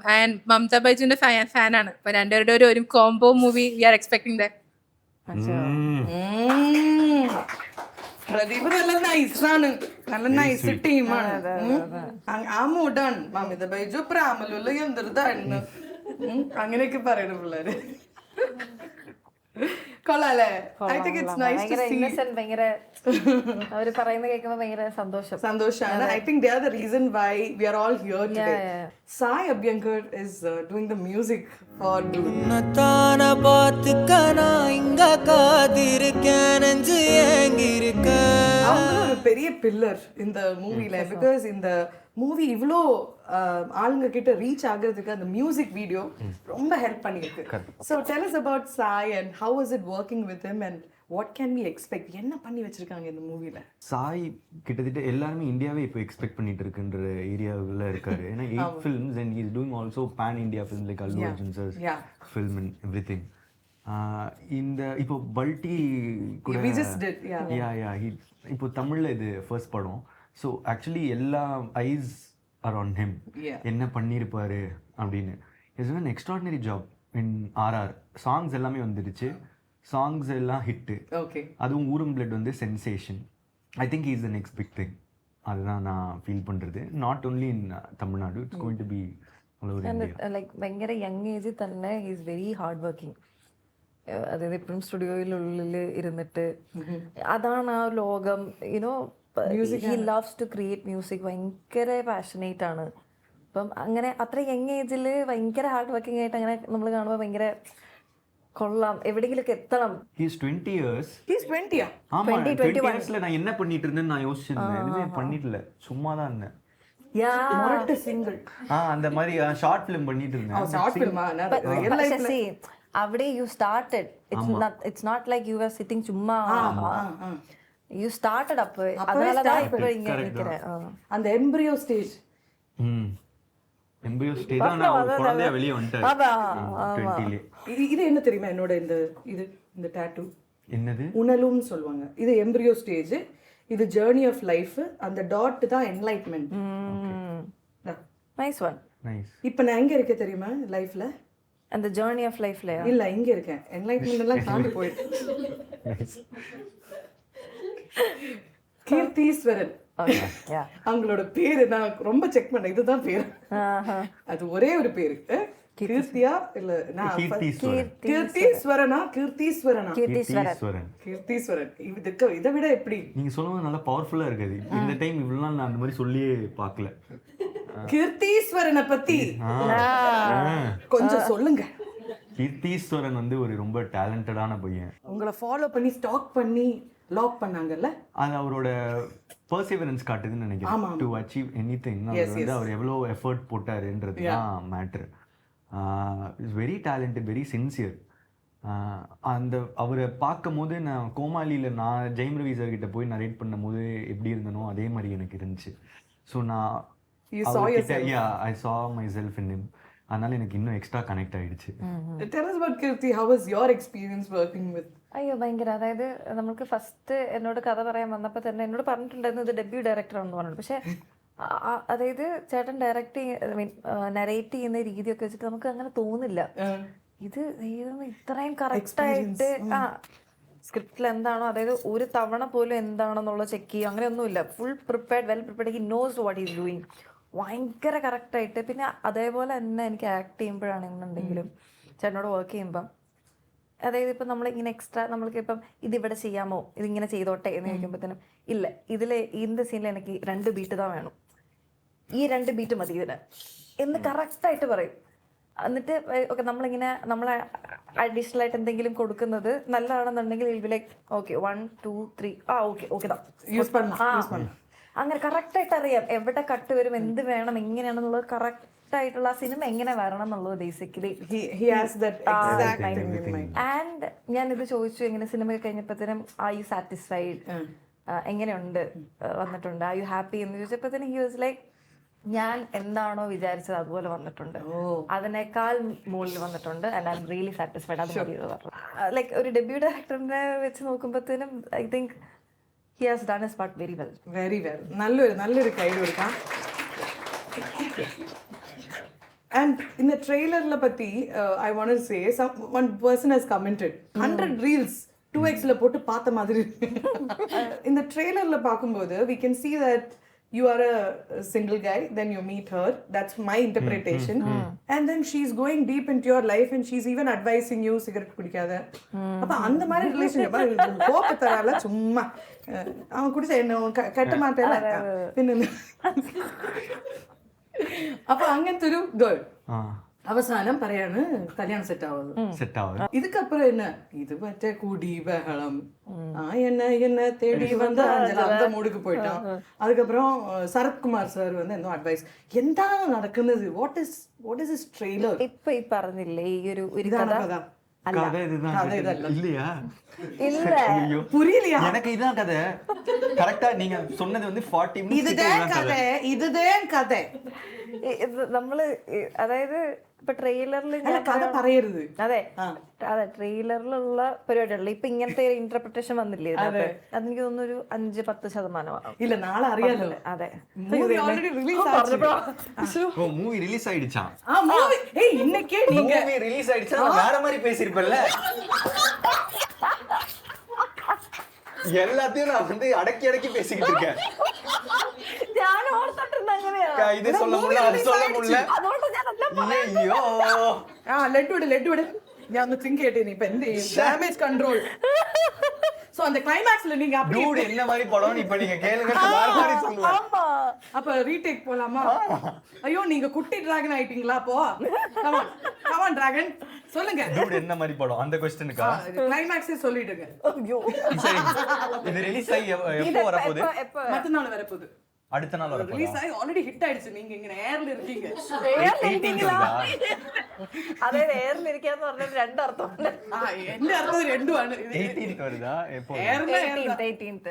Speaker 7: മമത ബൈജുവിന്റെ ഫാനാണ്. അപ്പൊ രണ്ടുപേരുടെ ഒരു combo movie V are expecting that.
Speaker 2: Pradeep നല്ല നൈസാണ്, നല്ല നൈസ് ടീമാണ്. ആ മൂഡാണ്. മമിത ബൈജു പ്രാമലുള്ള എന്തൊരുതായിരുന്നു, അങ്ങനെയൊക്കെ പറയണ പിള്ളേര്. കൊള്ളാല്ലേ? I think it's nice to see.
Speaker 4: ഭയങ്കര അവര് പറയുന്നത് കേൾക്കുമ്പോൾ ഭയങ്കര
Speaker 2: സന്തോഷാണ്. I think they are the reason why we are all here today. Sai Abhyankar is doing the music for Blue.
Speaker 8: நத்தான பாத்துக்கனா இங்க காதிருக்கேன் நெஞ்சு ஏங்கிருக்க.
Speaker 2: அவங்க ஒரு பெரிய பில்லர் இந்த மூவில, பிகாஸ் இந்த மூவி இவ்வளோ ஆளுங்க கிட்ட ரீச் ஆகிறதுக்கு அந்த மியூசிக் வீடியோ ரொம்ப ஹெல்ப் பண்ணியிருக்கு. So tell us about Sai and how is it working with him and what can we expect? என்ன பண்ணி வச்சிருக்காங்க இந்த மூவில?
Speaker 3: சாய் கிட்டத்தட்ட எல்லாருமே இந்தியாவே இப்போ எக்ஸ்பெக்ட் பண்ணிட்டு இருக்குன்ற ஏரியாவில் இருக்காரு. ஏன்னா 8 films and he is doing also pan India films like Allu Arjun sir's film and everything. இந்த இப்போ பல்டி கூட
Speaker 2: we just did
Speaker 3: இப்போ தமிழ்ல இது ஃபர்ஸ்ட் படம். ஸோ ஆக்சுவலி எல்லா ஐஸ் ஆர் ஆன் ஹிம், என்ன பண்ணியிருப்பாரு அப்படின்னு. It's an extraordinary job in RR. Songs எல்லாமே வந்துடுச்சு, சாங்ஸ் எல்லாம் ஹிட்டு. அதுவும் ஊரும் பிளட் வந்து sensation. I think is the next big thing. அதுதான் நான் ஃபீல் பண்ணுறது. Not only in Tamil, it's going to be all over India.
Speaker 4: Like ഭയങ്കര യങ് ഏജിൽ തന്നെ ഈസ് വെരി ഹാർഡ് വർക്കിംഗ്. അതായത് എപ്പോഴും സ്റ്റുഡിയോയിലുള്ളിൽ ഇരുന്നിട്ട് അതാണ് ആ ലോകം. You know he loves to create music. ഭയങ്കര പാഷനേറ്റ് ആണ്. അപ്പം അങ്ങനെ അത്ര യങ് ഏജിൽ ഭയങ്കര ഹാർഡ് വർക്കിംഗ് ആയിട്ട് അങ്ങനെ നമ്മൾ കാണുമ്പോൾ ഭയങ്കര கொள்ளலாம், எவிடெங்கிலுக்கு எத்தனம்.
Speaker 3: He is 20 years.
Speaker 2: He is 20.
Speaker 3: ஆமா, 20 yearsல நான் என்ன பண்ணிட்டு இருந்தேன்னு நான் யோசிச்சிருந்தேன். எதுவுமே பண்ணிட்டல, சும்மா தான் இருந்தேன்.
Speaker 2: மொரட்டு சிங்கிள்.
Speaker 3: அந்த மாதிரி ஷார்ட் ஃபிலிம் பண்ணிட்டு இருந்தேன்.
Speaker 2: ஷார்ட் ஃபிலிமா?
Speaker 4: ரியல் லைஃப்ல അവിടെ you started. It's not like you were sitting சும்மா. You started up. அதனால தான் இப்போ இங்க நிக்கிறேன்.
Speaker 2: அந்த எம்பிரியோ ஸ்டேஜ்.
Speaker 3: எம்பிரியோ ஸ்டேஜ் தான் நான் குழந்தையா வெளிய வந்துட்டேன்.
Speaker 2: இது என்ன தெரியுமா என்னோட இந்த டாட்டூ?
Speaker 3: என்னது?
Speaker 2: உணலும்னு சொல்லுவாங்க. இது எம்பிரியோ ஸ்டேஜ், இது ஜர்னி ஆஃப் லைஃப், அந்த டாட் தான் என்லைட்மென்ட்.
Speaker 4: Nice one.
Speaker 3: நைஸ்.
Speaker 2: இப்போ நான் எங்க இருக்கேன் தெரியுமா லைஃப்ல?
Speaker 4: அந்த ஜர்னி ஆஃப் லைஃப்ல
Speaker 2: இல்ல, இங்க இருக்கேன். என்லைட்மென்ட் எல்லாம் தாண்டி போயிட்டு. கீர்த்தீஸ்வரன் அவங்களோட பேரு நான் ரொம்ப செக் பண்ணேன். இதுதான் பேரு, அது ஒரே ஒரு பேரு. கீர்த்தியா இல்ல கீர்த்தீஸ்வரனா? கீர்த்தீஸ்வரன். இதை விட எப்படி
Speaker 3: நீங்க சொல்லுவது நல்லா பவர்ஃபுல்லா இருக்குது. இந்த டைம் இவ்வளவு நாள் நான் அந்த மாதிரி சொல்லியே பார்க்கல.
Speaker 2: கீர்த்தீஸ்வரனை பத்தி கொஞ்சம் சொல்லுங்க.
Speaker 3: கீர்த்தீஸ்வரன் வந்து ஒரு ரொம்ப டேலண்டடான பையன்.
Speaker 2: உங்களை ஃபாலோ பண்ணி ஸ்டாக் பண்ணி லாக் பண்ணாங்கல்ல.
Speaker 3: அது அவரோட பர்சிவரன்ஸ் காட்டுதுன்னு நினைக்கிறேன். டு அச்சீவ் எனிதிங் அவர் வந்து அவர் எவ்வளோ எஃபர்ட் போட்டாருன்றது தான் matter. Is very talented, very sincere. அந்த அவரை பார்க்கும் போது நான் கோமாளியில் நான் ஜெயம் ரவி சார் கிட்ட போய் நரேட் பண்ணும் போது எப்படி இருந்தனோ அதே மாதிரி எனக்கு இருந்துச்சு. ஸோ நான் ஐ saw myself in him. அதனால எனக்கு இன்னும் எக்ஸ்ட்ரா கனெக்ட் ஆயிடுச்சு.
Speaker 2: Tell us about Kirti. How was your experience working with?
Speaker 4: അയ്യോ ഭയങ്കര, അതായത് നമുക്ക് ഫസ്റ്റ് എന്നോട് കഥ പറയാൻ വന്നപ്പോൾ തന്നെ എന്നോട് പറഞ്ഞിട്ടുണ്ടായിരുന്നു ഇത് ഡെബ്യൂ ഡയറക്ടറാണെന്ന് പറഞ്ഞു. പക്ഷേ അതായത് ചേട്ടൻ നരേറ്റ് ചെയ്യുന്ന രീതിയൊക്കെ വെച്ചിട്ട് നമുക്ക് അങ്ങനെ തോന്നില്ല. ഇത് ഇത്രയും കറക്റ്റായിട്ട് സ്ക്രിപ്റ്റിൽ എന്താണോ, അതായത് ഒരു തവണ പോലും എന്താണെന്നുള്ള ചെക്ക് ചെയ്യും, അങ്ങനെയൊന്നുമില്ല. Full prepared, well prepared. He knows what is doing. ഭയങ്കര കറക്റ്റായിട്ട്. പിന്നെ അതേപോലെ തന്നെ എനിക്ക് ആക്ട് ചെയ്യുമ്പോഴാണെന്നുണ്ടെങ്കിലും ചേട്ടനോട് വർക്ക് ചെയ്യുമ്പം, അതായത് ഇപ്പം നമ്മളിങ്ങനെ എക്സ്ട്രാ നമ്മൾക്ക് ഇപ്പം ഇതിവിടെ ചെയ്യാമോ, ഇതിങ്ങനെ ചെയ്തോട്ടെ എന്ന് ചോദിക്കുമ്പോഴത്തേനും ഇല്ല, இந்த സീനിൽ എനിക്ക് 2 ബീറ്റ് தான் വേണം, ഈ 2 ബീറ്റ് മതി ഇതിന് എന്ന് കറക്റ്റായിട്ട് പറയും. എന്നിട്ട് ഓക്കെ നമ്മളിങ്ങനെ നമ്മളെ അഡീഷണൽ ആയിട്ട് എന്തെങ്കിലും കൊടുക്കുന്നത് നല്ലതാണെന്നുണ്ടെങ്കിൽ ലൈക്ക് ഓക്കെ 1 2 3 ഓക്കെ
Speaker 2: യൂസ് பண்ணலாம்.
Speaker 4: അങ്ങനെ കറക്റ്റായിട്ട് അറിയാം എവിടെ കട്ട് വരും, എന്ത് വേണം, എങ്ങനെയാണെന്നുള്ളത് കറക്റ്റ് ആയിട്ടുള്ള ആ സിനിമ എങ്ങനെ വരണം എന്നുള്ളത് ബേസിക്കലി. ആൻഡ് ഞാൻ ഇത് ചോദിച്ചു എങ്ങനെ സിനിമ കഴിഞ്ഞപ്പോഴത്തേനും ആർ യു സാറ്റിസ്ഫൈഡ്, എങ്ങനെയുണ്ട് വന്നിട്ടുണ്ട്, ആർ യു ഹാപ്പി എന്ന് ചോദിച്ചപ്പോഴത്തേനും ഹി വാസ് ലൈക്ക് ഞാൻ എന്താണോ വിചാരിച്ചത് അതുപോലെ വന്നിട്ടുണ്ട്, അതിനേക്കാൾ മുകളിൽ വന്നിട്ടുണ്ട്, and I'm really satisfied. അത് മതി പറഞ്ഞു. ലൈക്ക് ഒരു ഡെബ്യൂ ഡയറക്ടറിനെ വെച്ച് നോക്കുമ്പോഴത്തേനും I think he has done his part very well.
Speaker 2: Very well. നല്ലൊരു കൈ കൊടുക്കാം. And in the trailer la patti I want to say one person has commented 100 reels 2x la போட்டு பார்த்த மாதிரி. In the trailer la பாக்கும்போது we can see that you are a single guy, then you meet her, that's my interpretation, and then she's going deep into your life and she's even advising you cigarette குடிக்காத. அப்ப அந்த மாதிரி relationship கோபத்தரால சும்மா அவன் குடிச்ச என்ன கட்ட மாட்டேல പിന്നെ അപ്പൊ അങ്ങനത്തെ ഒരു ഗേൾ അവസാനം പറയാണ് കല്യാണം സെറ്റ് ആവുന്നത്. இதுக்கப்புறம் என்ன, இது மറ്റേ குடி பகலம் என்ன தேடி வந்த அந்த மூடுக்கு போயிட்டான். அதுக்கப்புறம் சரத்குமார் சார் வந்து എന്തോ അഡ്വൈസ്. എന്താണ് നടക്കുന്നത്? What is this trailer?
Speaker 4: ഇപ്പൊ ഈ പറഞ്ഞില്ലേ ഈ ഒരു കഥ
Speaker 2: புரியலையா?
Speaker 3: எனக்கு இதான் கதை. கரெக்டா நீங்க சொன்னது வந்து 40 minutes
Speaker 2: இதுதான் கதை.
Speaker 4: നമ്മള് അതായത് ഇപ്പൊ ട്രെയിലറിൽ
Speaker 2: കഥ പറയരുത്.
Speaker 4: അതെ ട്രെയിലറിലുള്ള പരിപാടികളിൽ ഇപ്പൊ ഇങ്ങനത്തെ ഇന്റർപ്രിട്ടേഷൻ വന്നില്ലേ, അതെനിക്ക് തോന്നുന്നു ഒരു 5-10%
Speaker 2: ഇല്ല, നാളെ അറിയാലോ.
Speaker 4: അതെ
Speaker 3: மூவி ரிலீஸ் ஆயிடுச்சா?
Speaker 2: இன்னைக்கே நீங்க
Speaker 3: மூவி ரிலீஸ் ஆயிடுச்சா? வேற மாதிரி பேசிருப்பல்ல. எல்லாத்தையும் நான் வந்து அடக்கி பேசிக்கிட்டு இருக்கேன்.
Speaker 4: ഞാൻ ഓർത്തിട്ടുണ്ട് അങ്ങനെയാ.
Speaker 3: இது சொல்ல முடியல, அது சொல்ல முடியல. ஐயோ
Speaker 2: லெட் விடு. ഞാൻ ഒന്ന് തിങ്ക് ചെയ്യട്ടെ. ഇപ്പൊ എന്ത് ഡാമേജ് കൺട്രോൾ. சோ அந்த கிளைமாக்ஸ்ல நீங்க அப்படியே
Speaker 3: டூட் என்ன மாதிரி படம் இப்ப நீங்க கேளுங்க, வேற மாதிரி சொல்லுவேன்.
Speaker 4: ஆமா
Speaker 2: அப்ப ரீடேக் போலாமா? ஐயோ நீங்க குட்டி டிராகன் ஆயிட்டீங்களா? அப்போ கம் ஆன் டிராகன் சொல்லுங்க.
Speaker 3: டூட் என்ன மாதிரி படம் அந்த क्वेश्चनக்கா
Speaker 2: கிளைமாக்ஸே சொல்லிடுங்க.
Speaker 4: ஐயோ
Speaker 3: இது ரிலீஸ் ஆகி எப்போ வர போகுது?
Speaker 2: மத்த நாள் வர போகுது.
Speaker 3: அடுத்த நாள் வர போகுது.
Speaker 2: ரிலீஸ் ஆகி ஆல்ரெடி ஹிட் ஆயிடுச்சு. நீங்க இங்க ஏர்ல இருக்கீங்க.
Speaker 4: അതെ ഏറിൽ ഇരിക്കാന്ന് പറഞ്ഞാൽ രണ്ടർത്ഥമുണ്ട്.
Speaker 2: എന്റെ അർത്ഥം രണ്ടുമാണ്.
Speaker 3: 18th വരുതാ എപ്പോ?
Speaker 4: 18th.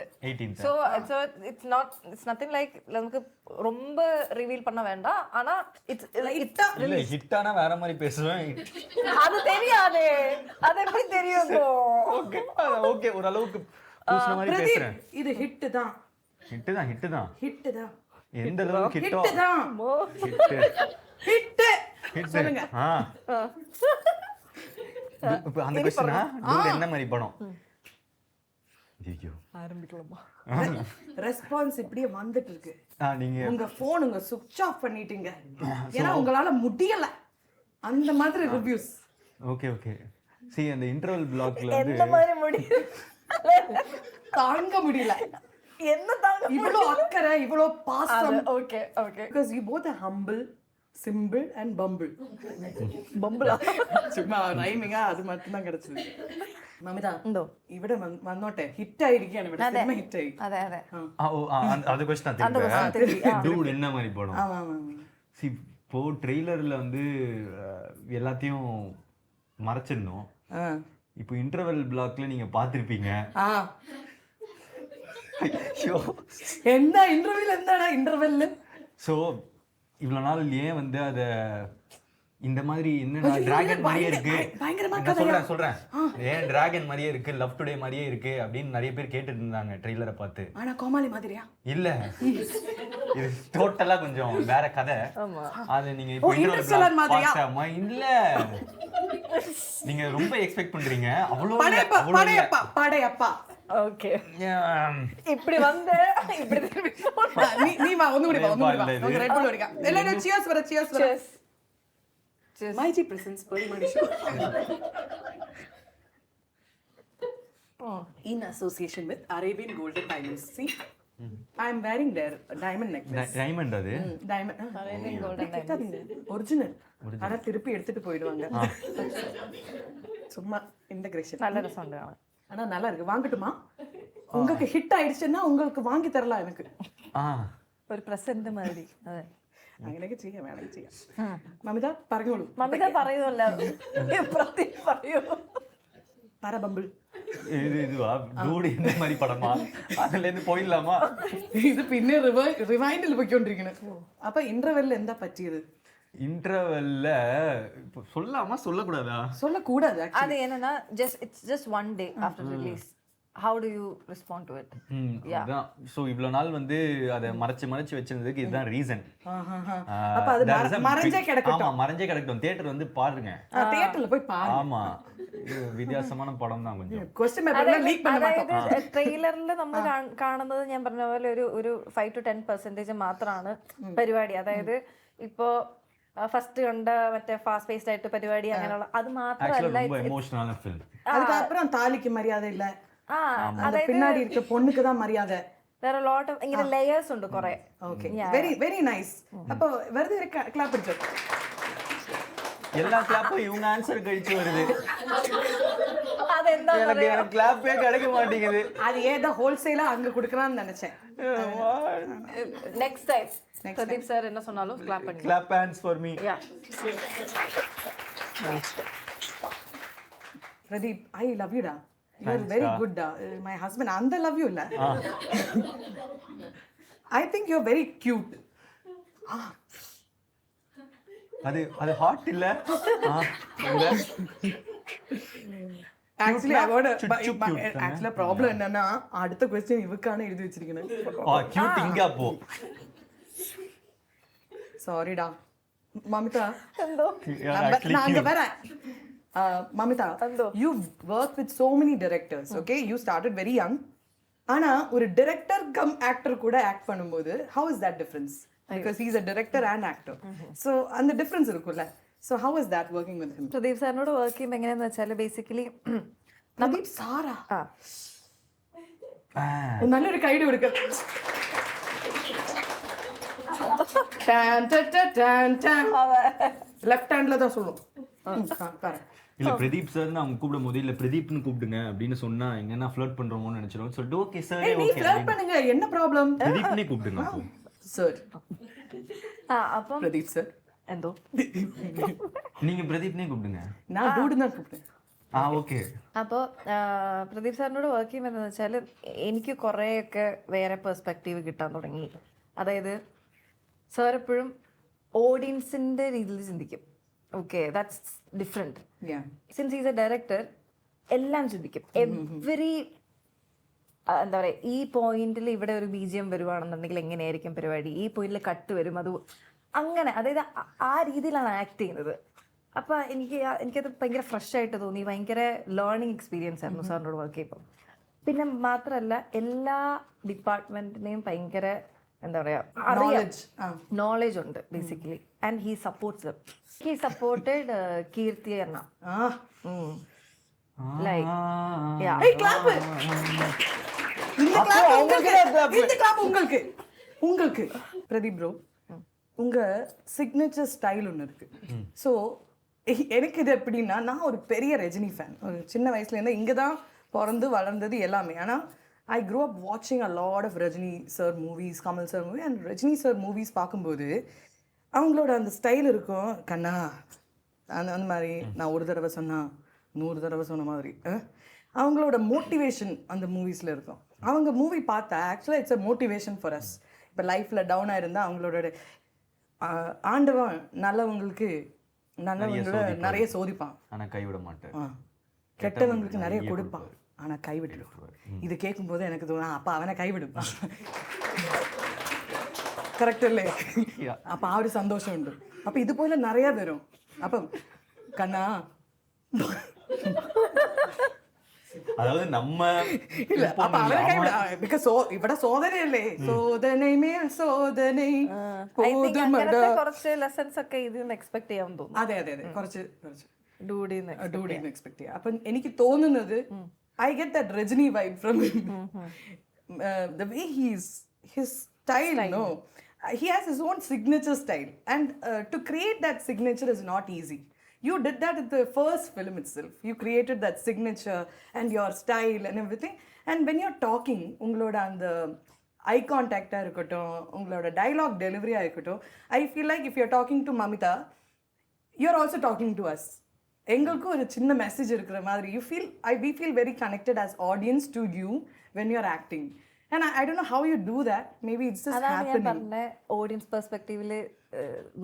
Speaker 4: So it's nothing like നമുക്ക് ரொம்ப ரிவீல் பண்ண வேண்டாம். ஆனா
Speaker 3: இல்ல ஹிட்டானா வேற மாதிரி பேசுவேன்.
Speaker 4: அது தெரியாதே, அது எப்படி தெரியும்?
Speaker 3: ஓகே ஓரளவுக்கு பூஸ்ன மாதிரி பேசுறேன்.
Speaker 2: இது ஹிட் தான். ஹிட் தான்.
Speaker 3: எந்த அளவுக்கு ஹிட்டோ?
Speaker 2: ஹிட் சொல்லுங்க.
Speaker 3: இப்ப அந்த क्वेश्चனா டூட் என்ன மாதிரி படம்? ஐயோ
Speaker 2: ஆரம்பிக்கலாமா? ரெஸ்பான்ஸ் இப்படியே வந்துட்டு இருக்கு.
Speaker 3: நீங்க
Speaker 2: உங்க போன் உங்க சுவிட்ச் ஆஃப் பண்ணிட்டீங்க. ஏன்னா உங்களால முடியல அந்த மாதிரி ரிவ்யூஸ்.
Speaker 3: ஓகே see அந்த இன்டர்வல் பிளாக்ல வந்து
Speaker 4: என்ன மாதிரி முடியல,
Speaker 2: தாங்க முடியல.
Speaker 4: என்ன தாங்க
Speaker 2: இவ்வளோ அக்கறை, இவ்வளோ பாசம்.
Speaker 4: Okay
Speaker 2: because you both are humble, simple and bumble.
Speaker 4: ബമ്പിളാ
Speaker 2: ചുമ്മാ റൈമിങ്ങാ അത് മാത്രം കിടച്ചത്. മമിത
Speaker 4: എന്തോ
Speaker 2: ഇവിടെ വന്നോട്ടെ, ഹിറ്റ് ആയിരിക്കാണ് ഇവിടെ, സിനിമ ഹിറ്റ് ആയി.
Speaker 4: അതെ അതെ
Speaker 3: அது கொஸ்டின் டூட் என்ன மாதிரி படம்? இப்போ ட்ரெய்லர்ல வந்து எல்லாத்தையும் மறைச்சிடணும். இப்போ இன்டர்வெல் பிளாக்ல நீங்க பார்த்திருப்பீங்க.
Speaker 2: എന്താ ഇന്റർവ്യൂல എന്താണ് ഇന്റർവെல்ல?
Speaker 3: ஸோ இவ்வளோ நாள் ஏன் வந்து அதை இந்த மாதிரி என்ன டிராகன் மாதிரியே இருக்கு, நான் சொல்றேன் ஏன் டிராகன் மாதிரியே இருக்கு, லவ் டுடே மாதிரியே இருக்கு அப்படின்னு நிறைய பேர் கேட்டுட்டு இருந்தாங்க ட்ரெய்லரை பார்த்து.
Speaker 2: ஆனா கோமாளி மாதிரியா?
Speaker 3: இல்ல, இது டோட்டலா கொஞ்சம் வேற கதை. அது நீங்க இப்போ இல்ல, நீங்க ரொம்ப எக்ஸ்பெக்ட் பண்றீங்க. அவ்வளவு
Speaker 2: படையப்பா.
Speaker 4: ஓகே இப்படி வந்து இப்படி
Speaker 2: நீ வா, ஒண்ணு கூட வா, ஒண்ணு கூட வா. ஓகே, ரெட் புல் அடிக்க. எல்லாரும் cheers வர, cheers வர. Maiji presents Pearle Maaney Show in association with Arabian Gold Diamonds. See, I am wearing their diamond necklace.
Speaker 3: Diamond அது
Speaker 2: Diamond Arabian Gold Diamonds original. ஆனா திருப்பி எடுத்துட்டு போயிடுவாங்க. சும்மா இன்டகிரேஷன்.
Speaker 4: நல்ல ரசம் ആണ്.
Speaker 2: ஆனா நல்லா இருக்கு, வாங்கட்டுமா? உங்களுக்கு ஹிட் ஆயிடுச்சுன்னா உங்களுக்கு வாங்கி தரலாம் எனக்கு.
Speaker 4: ഒരു പ്രസന്റ് മാതിരി. അതെ
Speaker 2: അങ്ങനെയൊക്കെ ചെയ്യാം, വേണമെങ്കിൽ ചെയ്യാം. മമിത പറഞ്ഞോളൂ.
Speaker 4: മമിത പറയുമല്ലോ, പ്രതീപ് പറയൂ.
Speaker 2: പറ ബമ്പിൾ.
Speaker 3: இதுவா டூட் இந்த மாதிரி படமா? அதுல இருந்து போயிடலாமா?
Speaker 2: ഇത് പിന്നെ റിവൈൻഡിൽ പോയിക്കൊണ്ടിരിക്കണ. അപ്പൊ ഇന്റർവെല്ലിൽ എന്താ പറ്റിയത്?
Speaker 3: இன்டர்வெல்ல இப்போ சொல்லாமா சொல்லக்கூடாதா?
Speaker 2: சொல்லக்கூடாது.
Speaker 4: அது என்னன்னா it's just one day after release. How do you respond to it?
Speaker 3: அதான். சோ இவ்வளவு நாள் வந்து அதை மறைச்சு வச்சிருந்ததுக்கு இதுதான் ரீசன்.
Speaker 2: அப்ப அது மறைஞ்சே கிடக்கட்டும்.
Speaker 3: ஆமா, மறைஞ்சே கிடக்கட்டும். தியேட்டர் வந்து பாருங்க,
Speaker 2: தியேட்டர்ல போய் பாருங்க.
Speaker 3: ஆமா, வித்தியாசமான படம் தான். கொஞ்சம்
Speaker 2: ക്വസ്റ്റ്യൻ പേപ്പറിൽ ലീക്ക് பண்ண മാட்டோம்.
Speaker 4: അതായത് ട്രെയിലറിൽ നമ്മൾ കാണുന്നത് ഞാൻ പറഞ്ഞ പോലെ ഒരു 5 to 10% മാത്രമാണ് പരിപാടി. അതായത് ഇപ്പോ ഫസ്റ്റ് കണ്ട മറ്റേ ഫാസ്റ്റ് പേസ്ഡ് ആയിട്ട് പരിപാടി അങ്ങനെയുള്ള അത് മാത്രമല്ല.
Speaker 3: எமோஷனலான ஃபிலிம்.
Speaker 2: அதுக்கப்புறம் தாலிக்கு மரியாதை இல்ல, பின்னாடி இருக்க பொண்ணுக்கு தான் மரியாதை.
Speaker 4: there are a lot of ഇങ്ങനെ ലേയേഴ്സ് ഉണ്ട് കുറെ.
Speaker 2: Okay, very very nice. அப்போ വെറുതെ ഒരു ക്ലാപ്പ് അടിച്ചോ.
Speaker 3: எல்லா கிளாப்பும் இவங்க ஆன்சர் கழிச்சு வருது.
Speaker 4: അതെന്താ
Speaker 3: எனக்கு கிளாப்பே கிடைக்க மாட்டேங்குது.
Speaker 2: அது ஏதோ ஹோல்சேலா அங்க குடுக்கறான்னு நினைச்சேன்.
Speaker 4: next time பிரதீப் சார் என்ன சொன்னாலும் clap பண்ணுங்க.
Speaker 3: Clap hands for me.
Speaker 4: Yeah.
Speaker 2: Pradeep, I love you da. You are very good da. My husband and I love you la. I think you are very cute.
Speaker 3: அது hot இல்ல?
Speaker 2: Actually, I want actually problem என்னன்னா அடுத்த question இவக்கான எழுதி வச்சிருக்கேன்.
Speaker 3: Cute இங்க போ.
Speaker 2: Sorry da. Mamitha.
Speaker 4: എന്തോ
Speaker 2: நாங்க வரேன். Mamitha, you worked with so many directors, okay? You started very young. ஆனா ஒரு director கம் actor கூட act பண்ணும்போது how is that difference? Because he is a director and actor. So அந்த difference இருக்குல்ல. So how is that working with him?
Speaker 4: Pradeep സാറിനോട് work ചെയ്യുമ്പോൾ എങ്ങനെയാന്ന് വെച്ചാൽ ബേസിക്കലി
Speaker 2: പ്രദീപ് സാറാ നല്ലൊരു കൈഡ് കൊടുക്ക. லெஃப்ட் ஹேண்ட்ல தான் சொல்லும்.
Speaker 3: இல்ல பிரதீப் சார் அவங்க கூப்பிடும் போது இல்ல பிரதீப்னு கூப்பிடுங்க அப்படின்னு சொன்னா என்னன்னா ஃப்ளர்ட் பண்றோமோன்னு நினைச்சிரோம். சொல்லிட்டு ஓகே சார்,
Speaker 2: நீ ஃப்ளர்ட் பண்ணுங்க, என்ன ப்ராப்ளம்?
Speaker 3: பிரதீப்னே கூப்பிடுங்க
Speaker 2: சார்.
Speaker 4: അപ്പം
Speaker 2: பிரதீப் சார்
Speaker 4: എന്തോ
Speaker 3: நீங்க பிரதீப்னே கூப்பிடுங்க,
Speaker 2: நான் டூடு தான் கூப்பிடுறேன்.
Speaker 3: ഓക്കെ.
Speaker 4: അപ്പോൾ പ്രദീപ് സാറിനോട് വർക്ക് ചെയ്യുമ്പോൾ എന്താണെന്ന് വെച്ചാൽ എനിക്ക് കുറേയൊക്കെ വേറെ പെർസ്പെക്റ്റീവ് കിട്ടാൻ തുടങ്ങി. അതായത് സാർ എപ്പോഴും ഓഡിയൻസിൻ്റെ രീതിയിൽ ചിന്തിക്കും. Okay, that's different. Since is A director എല്ലാം ചിന്തിക്കും. എവറി എന്താ പറയുക, ഈ പോയിന്റിൽ ഇവിടെ ഒരു BGM വരുവാണെന്നുണ്ടെങ്കിൽ എങ്ങനെയായിരിക്കും പരിപാടി, ഈ പോയിന്റിൽ കട്ട് വരും, അത് അങ്ങനെ. അതായത് ആ രീതിയിലാണ് ആക്ട് ചെയ്യുന്നത്. അപ്പോൾ എനിക്കത് ഭയങ്കര ഫ്രഷ് ആയിട്ട് തോന്നി. ഭയങ്കര ലേണിംഗ് എക്സ്പീരിയൻസ് ആയിരുന്നു സാറിനോട് വർക്ക് ചെയ്യുമ്പോൾ. പിന്നെ മാത്രമല്ല എല്ലാ ഡിപ്പാർട്ട്മെന്റിനെയും ഭയങ്കര എന്താ പറയാ നോളജ് ഉണ്ട് basically. And he supports them. He supported Keerthi എന്ന ലൈക്ക്
Speaker 2: உங்களுக்கு பிரதீப் ப்ரோ, உங்கள் சிக்னேச்சர் ஸ்டைல் ஒன்று இருக்குது. ஸோ எனக்கு இது எப்படின்னா, நான் ஒரு பெரிய ரஜினி ஃபேன். ஒரு சின்ன வயசுலேருந்து இங்கே தான் பிறந்து வளர்ந்தது எல்லாமே. ஆனால் ஐ க்ரோ அப் வாட்சிங் a lot of Rajini sir movies, Kamal sir movie and Rajini sir movies பார்க்கும்போது அவங்களோட அந்த ஸ்டைல் இருக்கும். கண்ணா அந்த மாதிரி நான் ஒரு தடவை சொன்னால் 100 தடவை சொன்ன மாதிரி அவங்களோட மோட்டிவேஷன் அந்த மூவிஸில் இருக்கும். அவங்க மூவி பார்த்தா ஆக்சுவலாக it's a motivation for us. இப்போ லைஃப்பில் டவுனாக இருந்தால் அவங்களோட ஆண்டவன் நல்லவங்களுக்கு நிறைய சோதிப்பான்,
Speaker 3: ஆனால் கைவிட மாட்டேன்.
Speaker 2: கெட்டவங்களுக்கு நிறைய கொடுப்பான், ஆனால் கைவிட்டுடுவார். இது கேட்கும்போது எனக்கு தோணும், அப்போ அவனை கைவிடுப்பான். கரெக்ட் இல்லை? அப்போ அவரு சந்தோஷம் உண்டு. அப்போ இது போல நிறைய வரும். அப்போ கண்ணா
Speaker 3: அதாவது நம்ம
Speaker 2: இல்ல அப்ப அவரை கைவிட, பிகாஸ் ഇവിടെ സോദനയല്ലേ, സോദനൈ മേൽ സോദനൈ പോതുമട.
Speaker 4: കുറച്ച് ലെസൺസ് ഒക്കെ ഇതിന്ന് എക്സ്പെക്ട് ചെയ്യാൻ തോന്നുന്നു.
Speaker 2: അതെ അതെ അതെ, കുറച്ച്
Speaker 4: ഡൂഡിന്ന്
Speaker 2: എക്സ്പെക്ട് ചെയ്യാം. അപ്പം എനിക്ക് തോന്നുന്നത് I get that Rajini vibe from the way his style, no, he has his own signature style, and to create that signature is not easy. You did that in the first film itself. You created that signature and your style and everything. And when you're talking, ungaloda and the eye contact ah irukattum, ungaloda dialogue delivery ah irukattum, I feel like if you're talking to Mamitha, you're also talking to us. எங்களுக்கு ஒரு சின்ன message இருக்கிற மாதிரி we feel very connected as audience to you when you're acting. And I don't know how you do that. Maybe it's just happening.
Speaker 4: ഞാൻ പറഞ്ഞ audience പെർസ്പെക്റ്റീവില്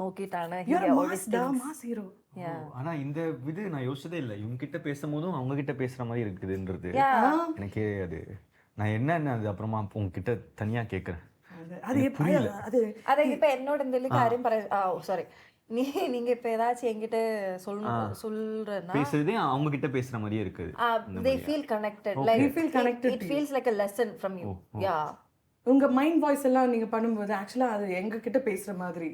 Speaker 4: നോക്കിയിട്ടാണ്
Speaker 2: you're a mass hero.
Speaker 3: ஆனா இந்த இது நான் யோசிச்சதே இல்லை. இவங்க கிட்ட பேசும்போதும் அவங்க கிட்ட பேசுற மாதிரி இருக்குதுன்றது எனக்கு அது நான் என்னன்னு அது அப்புறமா உங்ககிட்ட தனியா கேட்கறேன்.
Speaker 4: அது இப்ப என்னோட എന്തെങ്കിലും കാര്യം சாரி நீங்க இப்ப ஏதாச்சும் என்கிட்ட சொல்றேன்னா
Speaker 3: பேசுறதே அவங்க கிட்ட பேசுற மாதிரியே இருக்குது.
Speaker 4: they feel connected, like you feel connected, it feels like a lesson from you. Yeah,
Speaker 2: உங்க மைண்ட் வாய்ஸ் எல்லாம் நீங்க பண்ணும்போது ஆக்சுவலா அது எங்க கிட்ட பேசுற மாதிரி.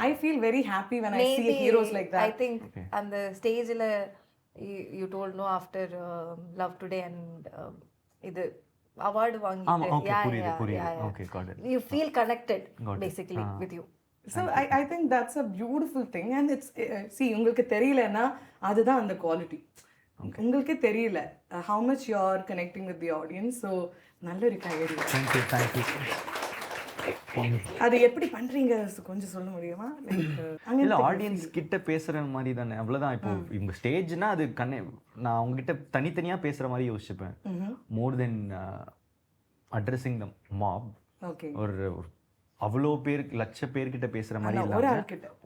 Speaker 2: I feel very happy when I see heroes like that.
Speaker 4: I think அந்த ஸ்டேஜ்ல you told no after Love Today and இது அவார்ட் வாங்கிட்டு
Speaker 3: okay got it,
Speaker 4: you feel connected basically with you.
Speaker 2: So I think that's a beautiful thing, and it's see உங்களுக்கு தெரியலனா அதுதான் அந்த quality. உங்களுக்கு தெரியல how much you are connecting with the audience. So நல்ல ஒரு கையடி.
Speaker 3: thank you
Speaker 2: அது எப்படி பண்றீங்க கொஞ்சம் சொல்ல முடியுமா?
Speaker 3: இல்ல ஆடியன்ஸ் கிட்ட பேசுற மாதிரி தானே, அவ்வளவுதான். இப்போ இவங்க ஸ்டேஜ்னா அது நான் அவங்க கிட்ட தனித்தனியா பேசுற மாதிரி யோசிச்சுப்பேன். மோர் தென் அட்ரஸிங் த மாப்.
Speaker 2: ஓகே,
Speaker 3: ஒரு அவ்வளோ பேர் லட்ச பேர்கிட்ட பேசுற மாதிரி இல்லை,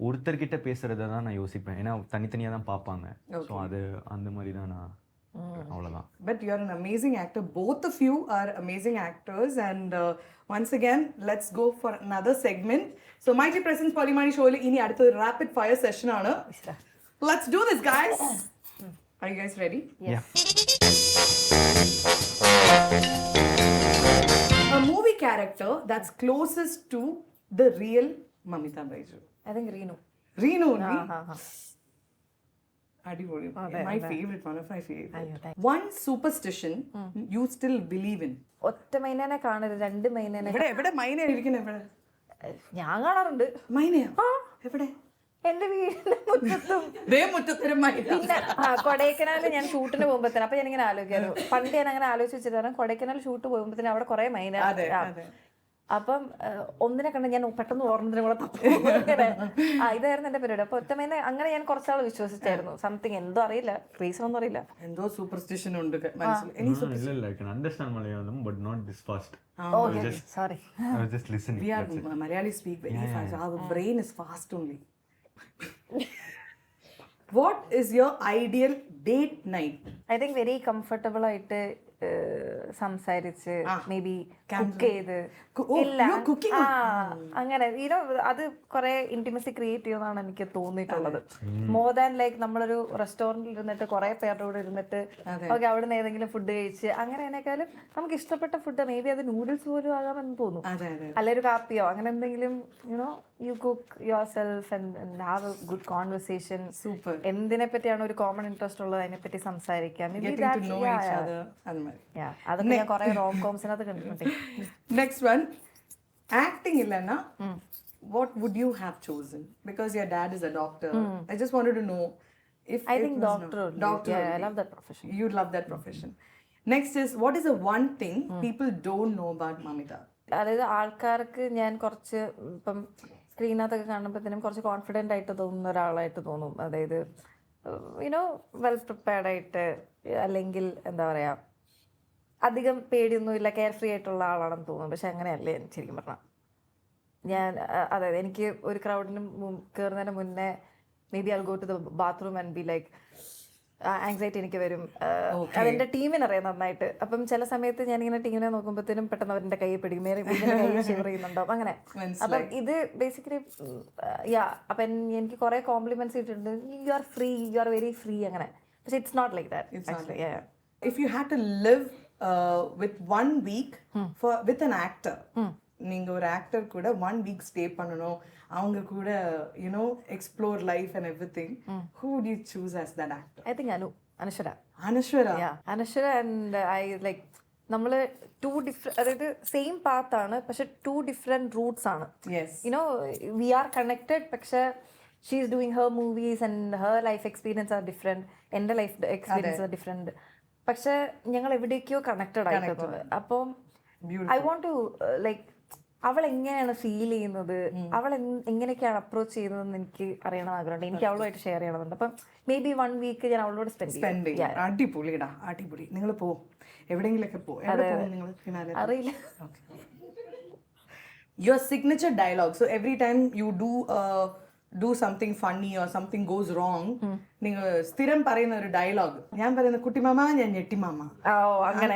Speaker 3: ஒருத்தர்கிட்ட பேசுறத தான் நான் யோசிப்பேன். ஏன்னா தனித்தனியா தான் பார்ப்பாங்க. ஸோ அது அந்த மாதிரி தான் நான் அவ்வளோதான்.
Speaker 2: But you are an amazing actor. Both of you are amazing actors. And once again, let's go for another segment. So Mighty Presents Pearle Maaney Show ini adutha rapid fire session aanu. Let's do this, guys. Are you guys ready?
Speaker 3: Yeah.
Speaker 2: A movie character that's closest to the real Mamitha Baiju.
Speaker 4: I think Reenu.
Speaker 2: Adivoli. My favorite, one of my favorite. One superstition you still believe in.
Speaker 4: ഒറ്റ മൈനേനെ കാണരുത്, 2 മൈനേനെ.
Speaker 2: എവിടെ മൈന ഇരിക്കുന്നത്? എവിടെ
Speaker 4: ഞാൻ കാണാറുണ്ട്.
Speaker 2: മൈനയോ? എവിടെ?
Speaker 4: എന്റെ വീടിന്റെ മുറ്റത്തും.
Speaker 2: പിന്നെ
Speaker 4: കൊടൈക്കനാല് ഞാൻ ഷൂട്ടിന് പോകുമ്പോഴത്തേന് അപ്പൊ ഞാനിങ്ങനെ ആലോചിക്കാറ്. പണ്ട് ഞാൻ അങ്ങനെ ആലോചിച്ച് വെച്ചിട്ട് കൊടൈക്കനാൽ ഷൂട്ട് പോകുമ്പോഴത്തേന് അവിടെ കുറെ മൈന. അപ്പം ഒന്നിനെ കണ്ട് ഞാൻ പെട്ടെന്ന് ഓർമ്മത്തിന് കൂടെ ഇതായിരുന്നു എന്റെ പരിപാടി. അപ്പൊ ഒറ്റമേനെ അങ്ങനെ ഞാൻ കുറച്ചാൾ വിശ്വസിച്ചായിരുന്നു. സംതിങ് എന്തോ അറിയില്ല, റീസൺ ഒന്നും അറിയില്ല,
Speaker 2: എന്തോ സൂപ്പർസ്റ്റിഷൻ ഉണ്ട്.
Speaker 4: Sorry,
Speaker 2: Malayali speak very fast. Our brain is fast only. What is your ideal date night?
Speaker 4: I think very comfortable ആയിട്ട് സംസാരിച്ച് മേ ബി കുക്ക് ചെയ്ത് അങ്ങനെ അത് കുറെ ഇന്റിമസി ക്രിയേറ്റ് ചെയ്യുന്നതാണ് എനിക്ക് തോന്നിയിട്ടുള്ളത്. മോർ ദാൻ ലൈക്ക് നമ്മളൊരു റെസ്റ്റോറന്റിൽ ഇരുന്നിട്ട് കുറെ പേരുടെ കൂടെ ഇരുന്നിട്ട് ഓക്കെ അവിടെ നിന്ന് ഏതെങ്കിലും ഫുഡ് കഴിച്ച് അങ്ങനെ അതിനേക്കാളും നമുക്ക് ഇഷ്ടപ്പെട്ട ഫുഡ് മേ ബി അത് നൂഡിൽസ് പോലും ആകാമെന്ന് തോന്നുന്നു, അല്ലൊരു കാപ്പിയോ അങ്ങനെ എന്തെങ്കിലും. You know you cook your self and have A good conversation. എന്തിനെ പറ്റിയാണ് ഒരു കോമൺ ഇൻട്രസ്റ്റ് ഉള്ളത് അതിനെപ്പറ്റി സംസാരിക്കാം. അതൊക്കെ ഞാൻ കുറെ റോം കോംസിനകത്ത് കണ്ടിട്ടുണ്ട്.
Speaker 2: നെക്സ്റ്റ് വൺ, ആക്ടിങ് ഇല്ലன்னா what would you have chosen? Because your dad is a doctor. I just wanted to know if
Speaker 4: I
Speaker 2: it
Speaker 4: think
Speaker 2: was
Speaker 4: doctor only.
Speaker 2: Doctor
Speaker 4: Yeah, I
Speaker 2: only.
Speaker 4: love that profession.
Speaker 2: You love that profession. Next is, what is the one thing people don't know about Mamitha?
Speaker 4: അതായത് ആൾക്കാർക്ക് ഞാൻ കുറച്ച് ഇപ്പം സ്ക്രീനകത്തൊക്കെ കാണുമ്പോഴത്തേനും കുറച്ച് confident ആയിട്ട് തോന്നുന്ന ഒരാളായിട്ട് തോന്നും. അതായത് യുനോ വെൽ പ്രിപ്പയർഡ് ആയിട്ട്, അല്ലെങ്കിൽ എന്താ പറയുക, അധികം പേടിയൊന്നുമില്ല, കെയർ ഫ്രീ ആയിട്ടുള്ള ആളാണെന്ന് തോന്നും. പക്ഷെ അങ്ങനെയല്ലേ ശരിക്കും പറഞ്ഞാൽ. ഞാൻ അതായത് എനിക്ക് ഒരു ക്രൗഡിന് കയറുന്നതിന് മുന്നേ maybe I go to the bathroom and be like anxiety എനിക്ക് വരും. അതെൻ്റെ ടീമിനറിയാം നന്നായിട്ട്. അപ്പം ചില സമയത്ത് ഞാനിങ്ങനെ ടീമിനെ നോക്കുമ്പോഴത്തേനും പെട്ടെന്ന് അവരുടെ കൈ പിടിക്കും, കൈ ഷിവർ ചെയ്യുന്നുണ്ടാവും അങ്ങനെ. അപ്പം ഇത് ബേസിക്കലി അപ്പം എനിക്ക് കുറേ കോംപ്ലിമെന്റ്സ് കിട്ടിയിട്ടുണ്ട്. You are free, you are very free അങ്ങനെ. പക്ഷെ it's not like that.
Speaker 2: If you had to live with 1 week with an actor, நீங்க ஒரு ஆக்டர் கூட 1 week ஸ்டே பண்ணணும், அவங்க கூட explore life and everything, who would you choose as that actor?
Speaker 4: I think Anashwara. Anashwara and I like നമ്മൾ 2 different, അതായത് same പാത്താണ് പക്ഷെ 2 different Roots ആണ്. വി ആർ കണക്റ്റഡ്, പക്ഷെ she is doing her movies and her life experience are different, എൻ്റെ life experience are different. പക്ഷെ ഞങ്ങൾ എവിടേക്കോ connected ആയിട്ടുള്ളത്. അപ്പം ഐ വോണ്ട് ടു ലൈക്ക് അവൾ എങ്ങനെയാണ് ഫീൽ ചെയ്യുന്നത്, അവൾ എങ്ങനെയൊക്കെയാണ് അപ്രോച്ച് ചെയ്യുന്നതെന്ന് എനിക്ക് അറിയണമെന്ന് ആഗ്രഹമുണ്ട്. എനിക്ക് അവളുമായിട്ട് ഷെയർ ചെയ്യണമെന്നുണ്ട്. അപ്പം മേ ബി 1 week ഞാൻ അവളോട് സ്പെൻഡ് ചെയ്യും.
Speaker 2: അടിപൊളിടാ, അടിപൊളി. നിങ്ങൾ പോവും, എവിടെയെങ്കിലൊക്കെ പോവും.
Speaker 4: അറിയില്ല.
Speaker 2: Your signature dialogue, so every time you do something funny or something goes wrong, നിങ്ങൾ സ്ഥിരം പറയുന്ന ഒരു ഡയലോഗ്, ഞാൻ പറയുന്ന കുട്ടിമാമ, ഞാൻ ഞെട്ടിമാമ,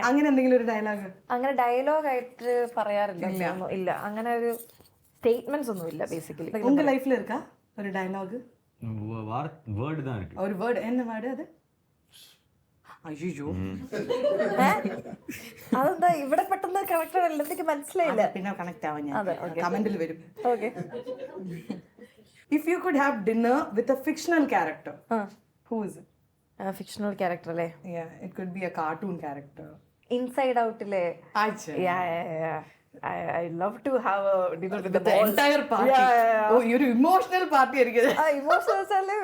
Speaker 2: അങ്ങനെ എന്തെങ്കിലും ഒരു ഡയലോഗ്?
Speaker 4: അങ്ങനെ ഡയലോഗ് ആയിട്ട് പറയാറില്ല. ഇല്ല, അങ്ങനെ ഒരു സ്റ്റേറ്റ്മെന്റ്സ് ഒന്നും ഇല്ല ബേസിക്കലി.
Speaker 2: ഉங்க ലൈഫിൽ இருக்கா ഒരു ഡയലോഗ്?
Speaker 3: வேர்டு தான் இருக்கு.
Speaker 2: ஒரு வேர்டு, என்ன வேர்டு அது? അയ്യോ,
Speaker 4: അതെന്താ ഇവിടെ പെട്ടെന്ന് കണക്റ്റഡ് അല്ല, എനിക്ക് മനസ്സിലായില്ല.
Speaker 2: പിന്നെ കണക്ട് ആവാൻ ഞാൻ കമന്റിൽ വരും.
Speaker 4: Okay.
Speaker 2: If you could have dinner with a fictional character, who is it?
Speaker 4: Fictional character അല്ലേ?
Speaker 2: Yeah, it could be a cartoon character.
Speaker 4: Inside Out ല്ലേ? Yeah. I love to have a dinner with
Speaker 2: the entire party. Oh, you're emotional party ആയിരിക്കും.
Speaker 4: Emotional അല്ലേ?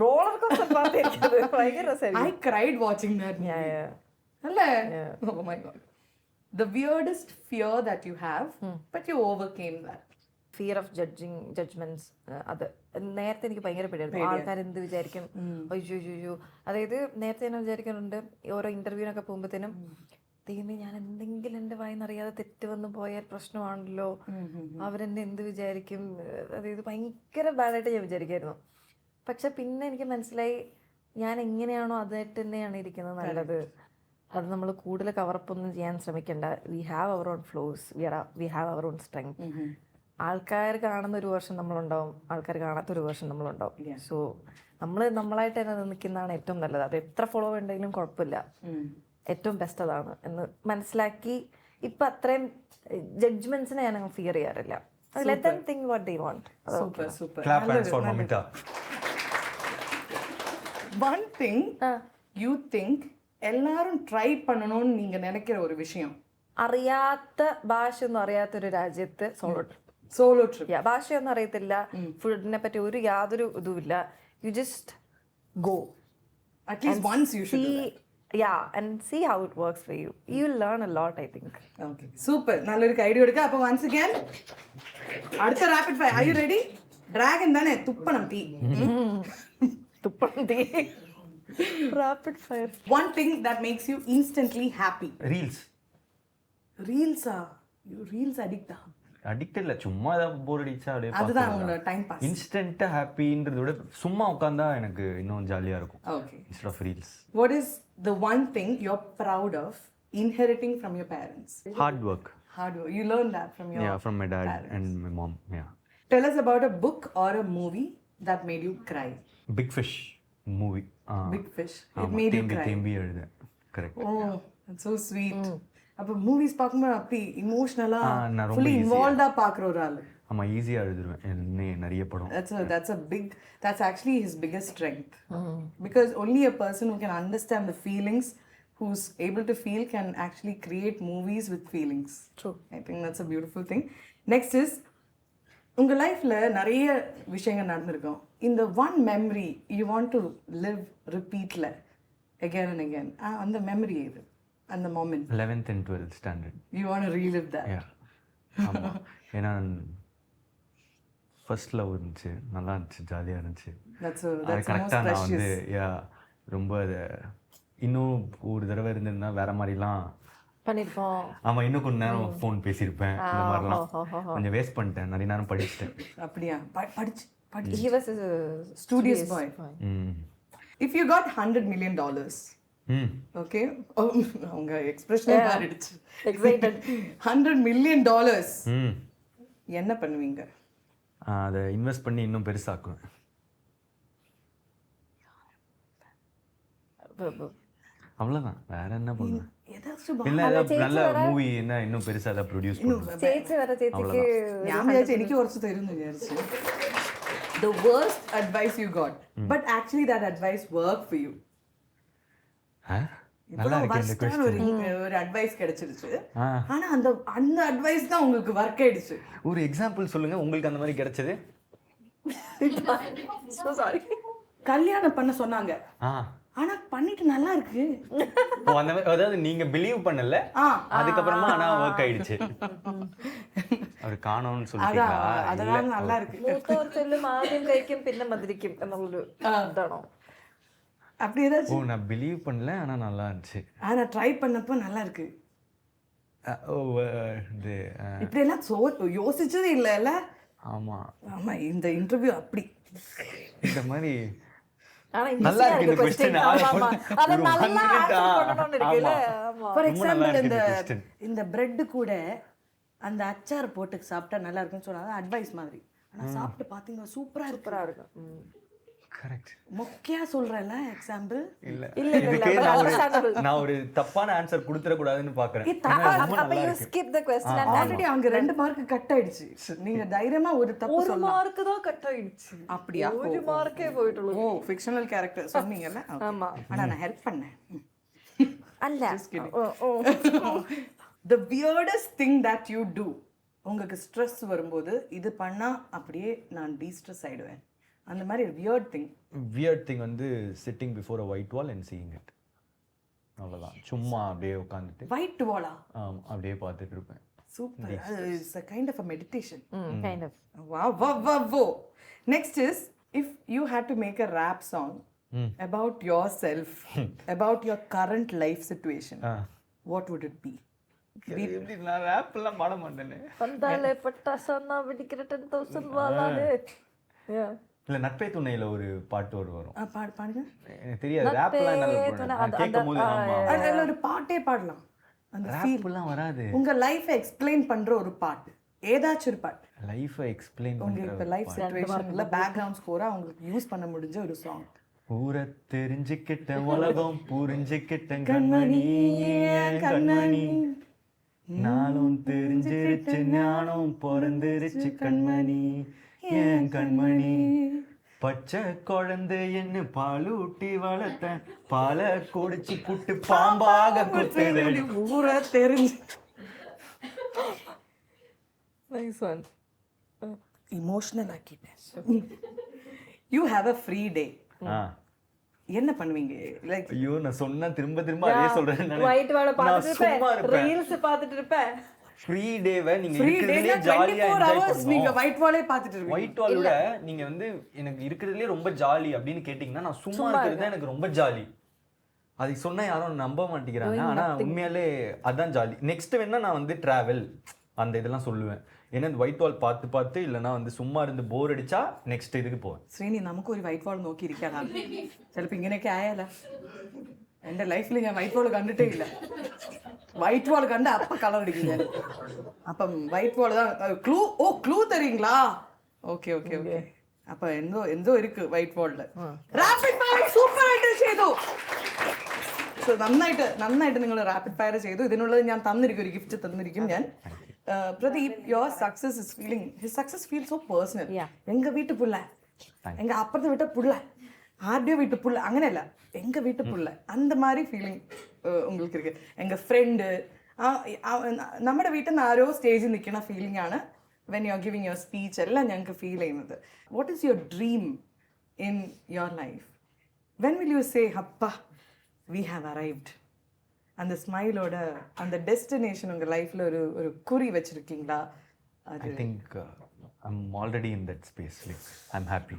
Speaker 4: Roller coaster party ആയിരിക്കും. ഭയങ്കര രസമായിരിക്കും.
Speaker 2: I cried watching that movie.
Speaker 4: Yeah.
Speaker 2: അല്ലേ? Oh my god. The weirdest fear that you have, but you overcame that.
Speaker 4: Fear of judgements. അത് നേരത്തെ എനിക്ക് ഭയങ്കര പേടിയായിരുന്നു. ആൾക്കാരെന്ത് വിചാരിക്കും, അയ്യോ. അതായത് നേരത്തെ ഞാൻ വിചാരിക്കാറുണ്ട്, ഓരോ ഇന്റർവ്യൂവിനൊക്കെ പോകുമ്പോഴത്തേനും ദൈവമേ ഞാൻ എന്തെങ്കിലും എൻ്റെ വായിന്നറിയാതെ തെറ്റ് വന്ന് പോയാൽ പ്രശ്നമാണല്ലോ, അവരെന്നെ എന്ത് വിചാരിക്കും, അതായത് ഭയങ്കര ബാഡായിട്ട് ഞാൻ വിചാരിക്കായിരുന്നു. പക്ഷെ പിന്നെ എനിക്ക് മനസ്സിലായി, ഞാൻ എങ്ങനെയാണോ അതായിട്ട് തന്നെയാണ് ഇരിക്കുന്നത് നല്ലത്. അത് നമ്മൾ കൂടുതൽ കവറപ്പ് ഒന്നും ചെയ്യാൻ ശ്രമിക്കേണ്ട. We have our own flaws, we have our own strength. ആൾക്കാർ കാണുന്ന ഒരു വേർഷൻ നമ്മളുണ്ടാവും, ആൾക്കാർ കാണാത്തൊരു വേർഷൻ നമ്മളുണ്ടാവും. സോ നമ്മൾ നമ്മളായിട്ട് തന്നെ നിൽക്കുന്നതാണ് ഏറ്റവും നല്ലത്. അത് എത്ര ഫോളോ ഉണ്ടെങ്കിലും കുഴപ്പമില്ല, ഏറ്റവും ബെസ്റ്റ് അതാണ് എന്ന് മനസ്സിലാക്കി ഇപ്പം അത്രയും ജഡ്ജ്മെന്റ്സിനെ ഞാൻ ഫിയർ ചെയ്യാറില്ല. Let them think what they want.
Speaker 2: Super.
Speaker 3: Clap hands for Mamitha.
Speaker 2: One thing you think എല്ലാരും ട്രൈ பண்ணணும்னு நீங்க நினைக்கிற ஒரு விஷயம்?
Speaker 4: അറിയാത്ത ഭാഷയൊന്നും അറിയാത്തൊരു രാജ്യത്ത്
Speaker 2: സോളോ ട്രിപ്പ്.
Speaker 4: ഭാഷയൊന്നും അറിയത്തില്ല, ഫുഡിനെ പറ്റി യാതൊരു ഇതുമില്ല. You just go.
Speaker 2: At least once you should do that.
Speaker 4: And see how it works for you. You'll learn a lot, I think.
Speaker 2: Okay, super. നല്ലൊരു ഐഡിയ എടുക്കുക. അപ്പോൾ once again അടുത്ത rapid fire. Are you ready? Dragon തന്നെ തുപ്പണം തീ.
Speaker 4: Rapid fire.
Speaker 2: One thing that makes you instantly happy.
Speaker 3: Reels
Speaker 2: Reels addict ah?
Speaker 3: Addict இல்லை, சும்மா ஏதாவது போர் அடிச்சா அப்படியே
Speaker 2: அதுதான் உங்களோட டைம் பாஸ்.
Speaker 3: இன்ஸ்டன்ட்டாக ஹாப்பின்றத விட சும்மா உட்காந்தா எனக்கு இன்னும் ஜாலியாக இருக்கும்.
Speaker 2: Okay.
Speaker 3: Instead of reels.
Speaker 2: What is the one thing you're proud of inheriting from your parents?
Speaker 3: Hard work.
Speaker 2: You learned that from your
Speaker 3: from my dad
Speaker 2: parents.
Speaker 3: and my mom.
Speaker 2: Tell us about a book or a movie that made you cry.
Speaker 3: Big Fish movie.
Speaker 2: Big Fish. It made you cry.
Speaker 3: தேம்பி எழுத. Correct.
Speaker 2: Oh, that's so sweet. அப்போ movies பார்க்கும்போது அப்படி இமோஷனலா
Speaker 3: நான் ரொம்ப
Speaker 2: fully இன்வால்வ்டா பார்க்குற ஒரு ஆள்.
Speaker 3: ஆமா, ஈஸியா எழுதுவேன் நிறைய படம்.
Speaker 2: That's actually his biggest strength. Because only a person who can understand the feelings, who's able to feel, can actually create movies with feelings.
Speaker 4: True.
Speaker 2: I think that's a beautiful thing. Next is, உங்கள் லைஃப்பில் நிறைய விஷயங்கள் நடந்திருக்கும். இந்த one memory you want to live ரிப்பீட்டில் again and again. அந்த memory இது, அந்த moment.
Speaker 3: 11th and 12th standard.
Speaker 2: You want to relive that.
Speaker 3: ஆமாம், ஏன்னா ஃபர்ஸ்ட் லவ் இருந்துச்சு, நல்லா இருந்துச்சு, ஜாலியாக இருந்துச்சு. அது கரெக்டாக நான் வந்து ரொம்ப இன்னும் ஒரு தடவை இருந்திருந்தா வேற மாதிரிலாம்
Speaker 4: பண்ணிருப்போம்.
Speaker 3: ஆமா, இன்னும் கொஞ்ச நேரம் ஃபோன் பேசியிருப்பேன். இந்த மாதிரிலாம் கொஞ்சம் வேஸ்ட் பண்ணிட்டேன், நிறைய நேரம் படிச்சுட்டேன்.
Speaker 2: அப்படியா? படிச்சு
Speaker 4: He was a
Speaker 2: studious boy. If you got $100 million, okay, உங்க எக்ஸ்பிரஷனே மாறிடுச்சு, எக்ஸைட்டட். $100 million என்ன பண்ணுவீங்க?
Speaker 3: அதை இன்வெஸ்ட் பண்ணி இன்னும் பெருசாக்குவேன். அவ்வளோதான், வேற என்ன பண்ணுவேன்? இல்ல நல்ல മൂവി என்ன இன்னுം பெருசா அதை ப்ரொடியூஸ் பண்ணுவேன்.
Speaker 2: എനിക്ക് കുറച്ച് തരുന്നു വിചാരിച്ചു. The worst advice you got, but actually that advice worked for you.
Speaker 3: நல்லா இருக்கு இந்த क्वेश्चन.
Speaker 2: ஒரு அட்வைஸ் கிடைச்சிருச்சு, ஆனா அந்த அந்த அட்வைஸ் தான் உங்களுக்கு வர்க் ஆயிடுச்சு.
Speaker 3: ஒரு எக்ஸாம்பிள் சொல்லுங்க, உங்களுக்கு அந்த மாதிரி கிடைச்சது.
Speaker 2: So sorry. கல்யாணம் பண்ண சொன்னாங்க, ஆனா பண்ணிட்டு நல்லா இருக்கு.
Speaker 3: அந்த மாதிரி, அதாவது நீங்க பிலீவ் பண்ணல, அதுக்கப்புறமா ஆனா வர்க் ஆயிடுச்சு. அவர் காணோம்னு சொல்லிட்டீங்களா?
Speaker 2: அதனால நல்லா இருக்கு.
Speaker 4: മൂത്തോർ ചെല്ലും ആദ്യം കഴിക്കും പിന്നെ മധുരിക്കും എന്നുള്ളൊരു ഇതാണോ?
Speaker 2: அப்படி ஏதாச்சும்?
Speaker 3: நான் பிலீவ் பண்ணல, ஆனா நல்லா இருந்துச்சு.
Speaker 2: ஆனா ட்ரை பண்ணப்போ நல்லா இருக்கு. இப்படி எல்லாம் யோசிச்சதே இல்ல.
Speaker 3: ஆமா
Speaker 2: ஆமா, இந்த இன்டர்வியூ அப்படி
Speaker 3: இந்த மாதிரி
Speaker 4: நல்லா இருக்கு இந்த क्वेश्चन. ஆமா, அத நல்லா பண்ணனும்னு இருக்குல.
Speaker 2: ஃபார் எக்ஸாம்பிள் இந்த பிரெட் கூட அந்த அச்சார் போட்டு சாப்பிட்டா நல்லா இருக்கும்னு சொன்னாங்க, அட்வைஸ் மாதிரி. ஆனா சாப்பிட்டு பாத்தீங்க சூப்பரா இருக்கும்.
Speaker 3: கரெக்ட்.
Speaker 2: மொக்கையா சொல்றேன்ல எக்ஸாம்பிள்.
Speaker 3: இல்ல இதுக்கு நான் ஒரு தப்பான ஆன்சர் கொடுத்துற கூடாதுன்னு பாக்குறேன்.
Speaker 4: அப்ப you skip the question.
Speaker 2: Already அங்க 2 மார்க் கட் ஆயிடுச்சு. நீங்க தைரியமா ஒரு தப்பு சொல்லலாம்.
Speaker 4: 1 மார்க் தான் கட் ஆயிடுச்சு.
Speaker 2: அப்படியே
Speaker 4: 1 மார்க்கே போயிடுது.
Speaker 2: ஓ, ஃபிக்ஷனல் கேரக்டர் சொன்னீங்கல.
Speaker 4: ஆமா,
Speaker 2: ஆனா நான் ஹெல்ப் பண்ணேன்.
Speaker 4: அல்ல.
Speaker 2: The weirdest thing that you do. உங்களுக்கு ஸ்ட்ரெஸ் வரும்போது இது பண்ணா அப்படியே நான் டீஸ்ட்ரெஸ் ஆயிடுவேன், அந்த மாதிரி வியர்ட் திங்
Speaker 3: வந்து sitting before a white wall and seeing it. அவ்வளவுதான், சும்மா அப்படியே உட்கார்ந்துட்டு
Speaker 2: white wall
Speaker 3: அப்படியே பார்த்துட்டு இருப்பேன்.
Speaker 2: Super. It's a kind of a meditation.
Speaker 4: Kind of.
Speaker 2: Wow. Next is, if you had to make a rap song about yourself, about your current life situation, what would it be?
Speaker 3: நான் rap எல்லாம் பாட மாட்டேனே.
Speaker 4: வந்தாலே பட்டாசன்னா வெடிக்கிற 10,000 வாளாலே.
Speaker 3: இல்ல நட்பே துணையில ஒரு பாட்டு வரும்.
Speaker 2: பாடுங்க.
Speaker 3: எனக்கு தெரியாது, ராப் எல்லாம் என்ன கேட்கும்போது. ஆமா,
Speaker 2: அதுல ஒரு பாட்டே பாடலாம். அந்த
Speaker 3: ராப் எல்லாம் வராது.
Speaker 2: உங்க லைஃபை எக்ஸ்பிளைன் பண்ற ஒரு பாட்டு, ஏதாச்சும் ஒரு பாட்டு.
Speaker 3: லைஃபை எக்ஸ்பிளைன் பண்ற
Speaker 2: உங்களுக்கு லைஃப் சிச்சுவேஷன்ல பேக்ரவுண்ட் ஸ்கோரா உங்களுக்கு யூஸ் பண்ண முடிஞ்ச ஒரு சாங்.
Speaker 3: ஊரை தெரிஞ்சுக்கிட்ட உலகம் புரிஞ்சுக்கிட்ட கண்மணி, கண்மணி நாளும் தெரிஞ்சிருச்சு, ஞானம் பிறந்திருச்சு கண்மணி, ஏன் கண்மணி பச்சை குழந்தை என்ன பாலூட்டி வளர்த்தேன், பாலை குடிச்சு புட்டு பாம்பாக குத்துதடி.
Speaker 2: ஊரை தெரிஞ்சு.
Speaker 4: Nice one.
Speaker 2: Emotional ஆக்கிட்டேன். You have a free day. என்ன பண்ணுவீங்க? லைக்
Speaker 3: ஐயோ, நான் சொன்னா திரும்ப அதே சொல்றேன்.
Speaker 4: ஒயிட் வால பார்த்துட்டு இருப்பேன், ரீல்ஸ் பார்த்துட்டு இருப்பேன்.
Speaker 3: ஃப்ரீ டேவை நீங்க இருக்கிறதுலயே ஜாலியா என்ஜாய் பண்ணணும்.
Speaker 2: நீங்க ஒயிட் வாலே பார்த்துட்டு இருக்கீங்க.
Speaker 3: ஒயிட் வாலோட நீங்க வந்து எனக்கு இருக்கிறதுலயே ரொம்ப ஜாலி அப்படின்னு கேட்டிங்கன்னா, நான் சும்மா இருக்கிறது எனக்கு ரொம்ப ஜாலி. அதை சொன்னா யாரும் நம்ப மாட்டேங்கிறாங்க, ஆனா உண்மையாலே அதான் ஜாலி. நெக்ஸ்ட் வேணா நான் வந்து டிராவல் அந்த இதெல்லாம் சொல்லுவேன். ஏன்னா இந்த ஒயிட் வால் பார்த்து இல்லைன்னா வந்து சும்மா இருந்து போர் അടിച്ചാ നെക്സ്റ്റ് ഇതിക്ക് പോവാം.
Speaker 2: ശ്രീനി നമുക്ക് ഒരു വൈറ്റ് വാൾ നോക്കിയിരിക്കാനാണ്. ചിലപ്പോൾ ഇങ്ങനെയൊക്കെ ആയാല. എൻ്റെ ലൈഫിൽ ഞാൻ വൈറ്റ് വാൾ കണ്ടിട്ടേ ഇല്ല. വൈറ്റ് വാൾ കണ്ട അപ്പം കളർ അടിക്കും ഞാൻ. അപ്പം വൈറ്റ് വാൾ ക്ലൂ തരീங்களா? ഓക്കെ അപ്പം എന്തോ ഇരിക്ക് വൈറ്റ് വാളിൽ. റാപ്പിഡ് ഫയർ സൂപ്പറായിട്ട് ചെയ്തു. സോ നന്നായിട്ട് നിങ്ങൾ റാപ്പിഡ് ഫയർ ചെയ്തു. ഇതിനുള്ളത് ഞാൻ തന്നിരിക്കും, ഒരു ഗിഫ്റ്റ് തന്നിരിക്കും ഞാൻ. Pradeep, your success feels so personal. எங்க வீட்டு புள்ள, எங்க அப்புறத்தை விட்ட புள்ள, ஆர்டியோ வீட்டு புள்ள, അങ്ങനെയല്ല, எங்க வீட்டு புள்ள, அந்த மாதிரி ஃபீலிங் உங்களுக்கு இருக்கு. எங்க ஃப்ரெண்டு, നമ്മുടെ വീട്ടിൽ നിന്ന് ആരോ സ്റ്റേജിൽ നിൽക്കുന്ന ഫീലിംഗ് ആണ് when you're giving your speech, എല്ലാം ഞങ്ങൾക്ക് ഫീൽ ചെയ്യുന്നത്. What is your dream in your life? When will you say, Appa, we have arrived? அந்த ஸ்மைலோட அந்த டெஸ்டினேஷன் உங்கள் லைஃப்பில் ஒரு குறி வச்சுருக்கீங்களா?
Speaker 3: I think I'm already in that space. Like, I'm happy.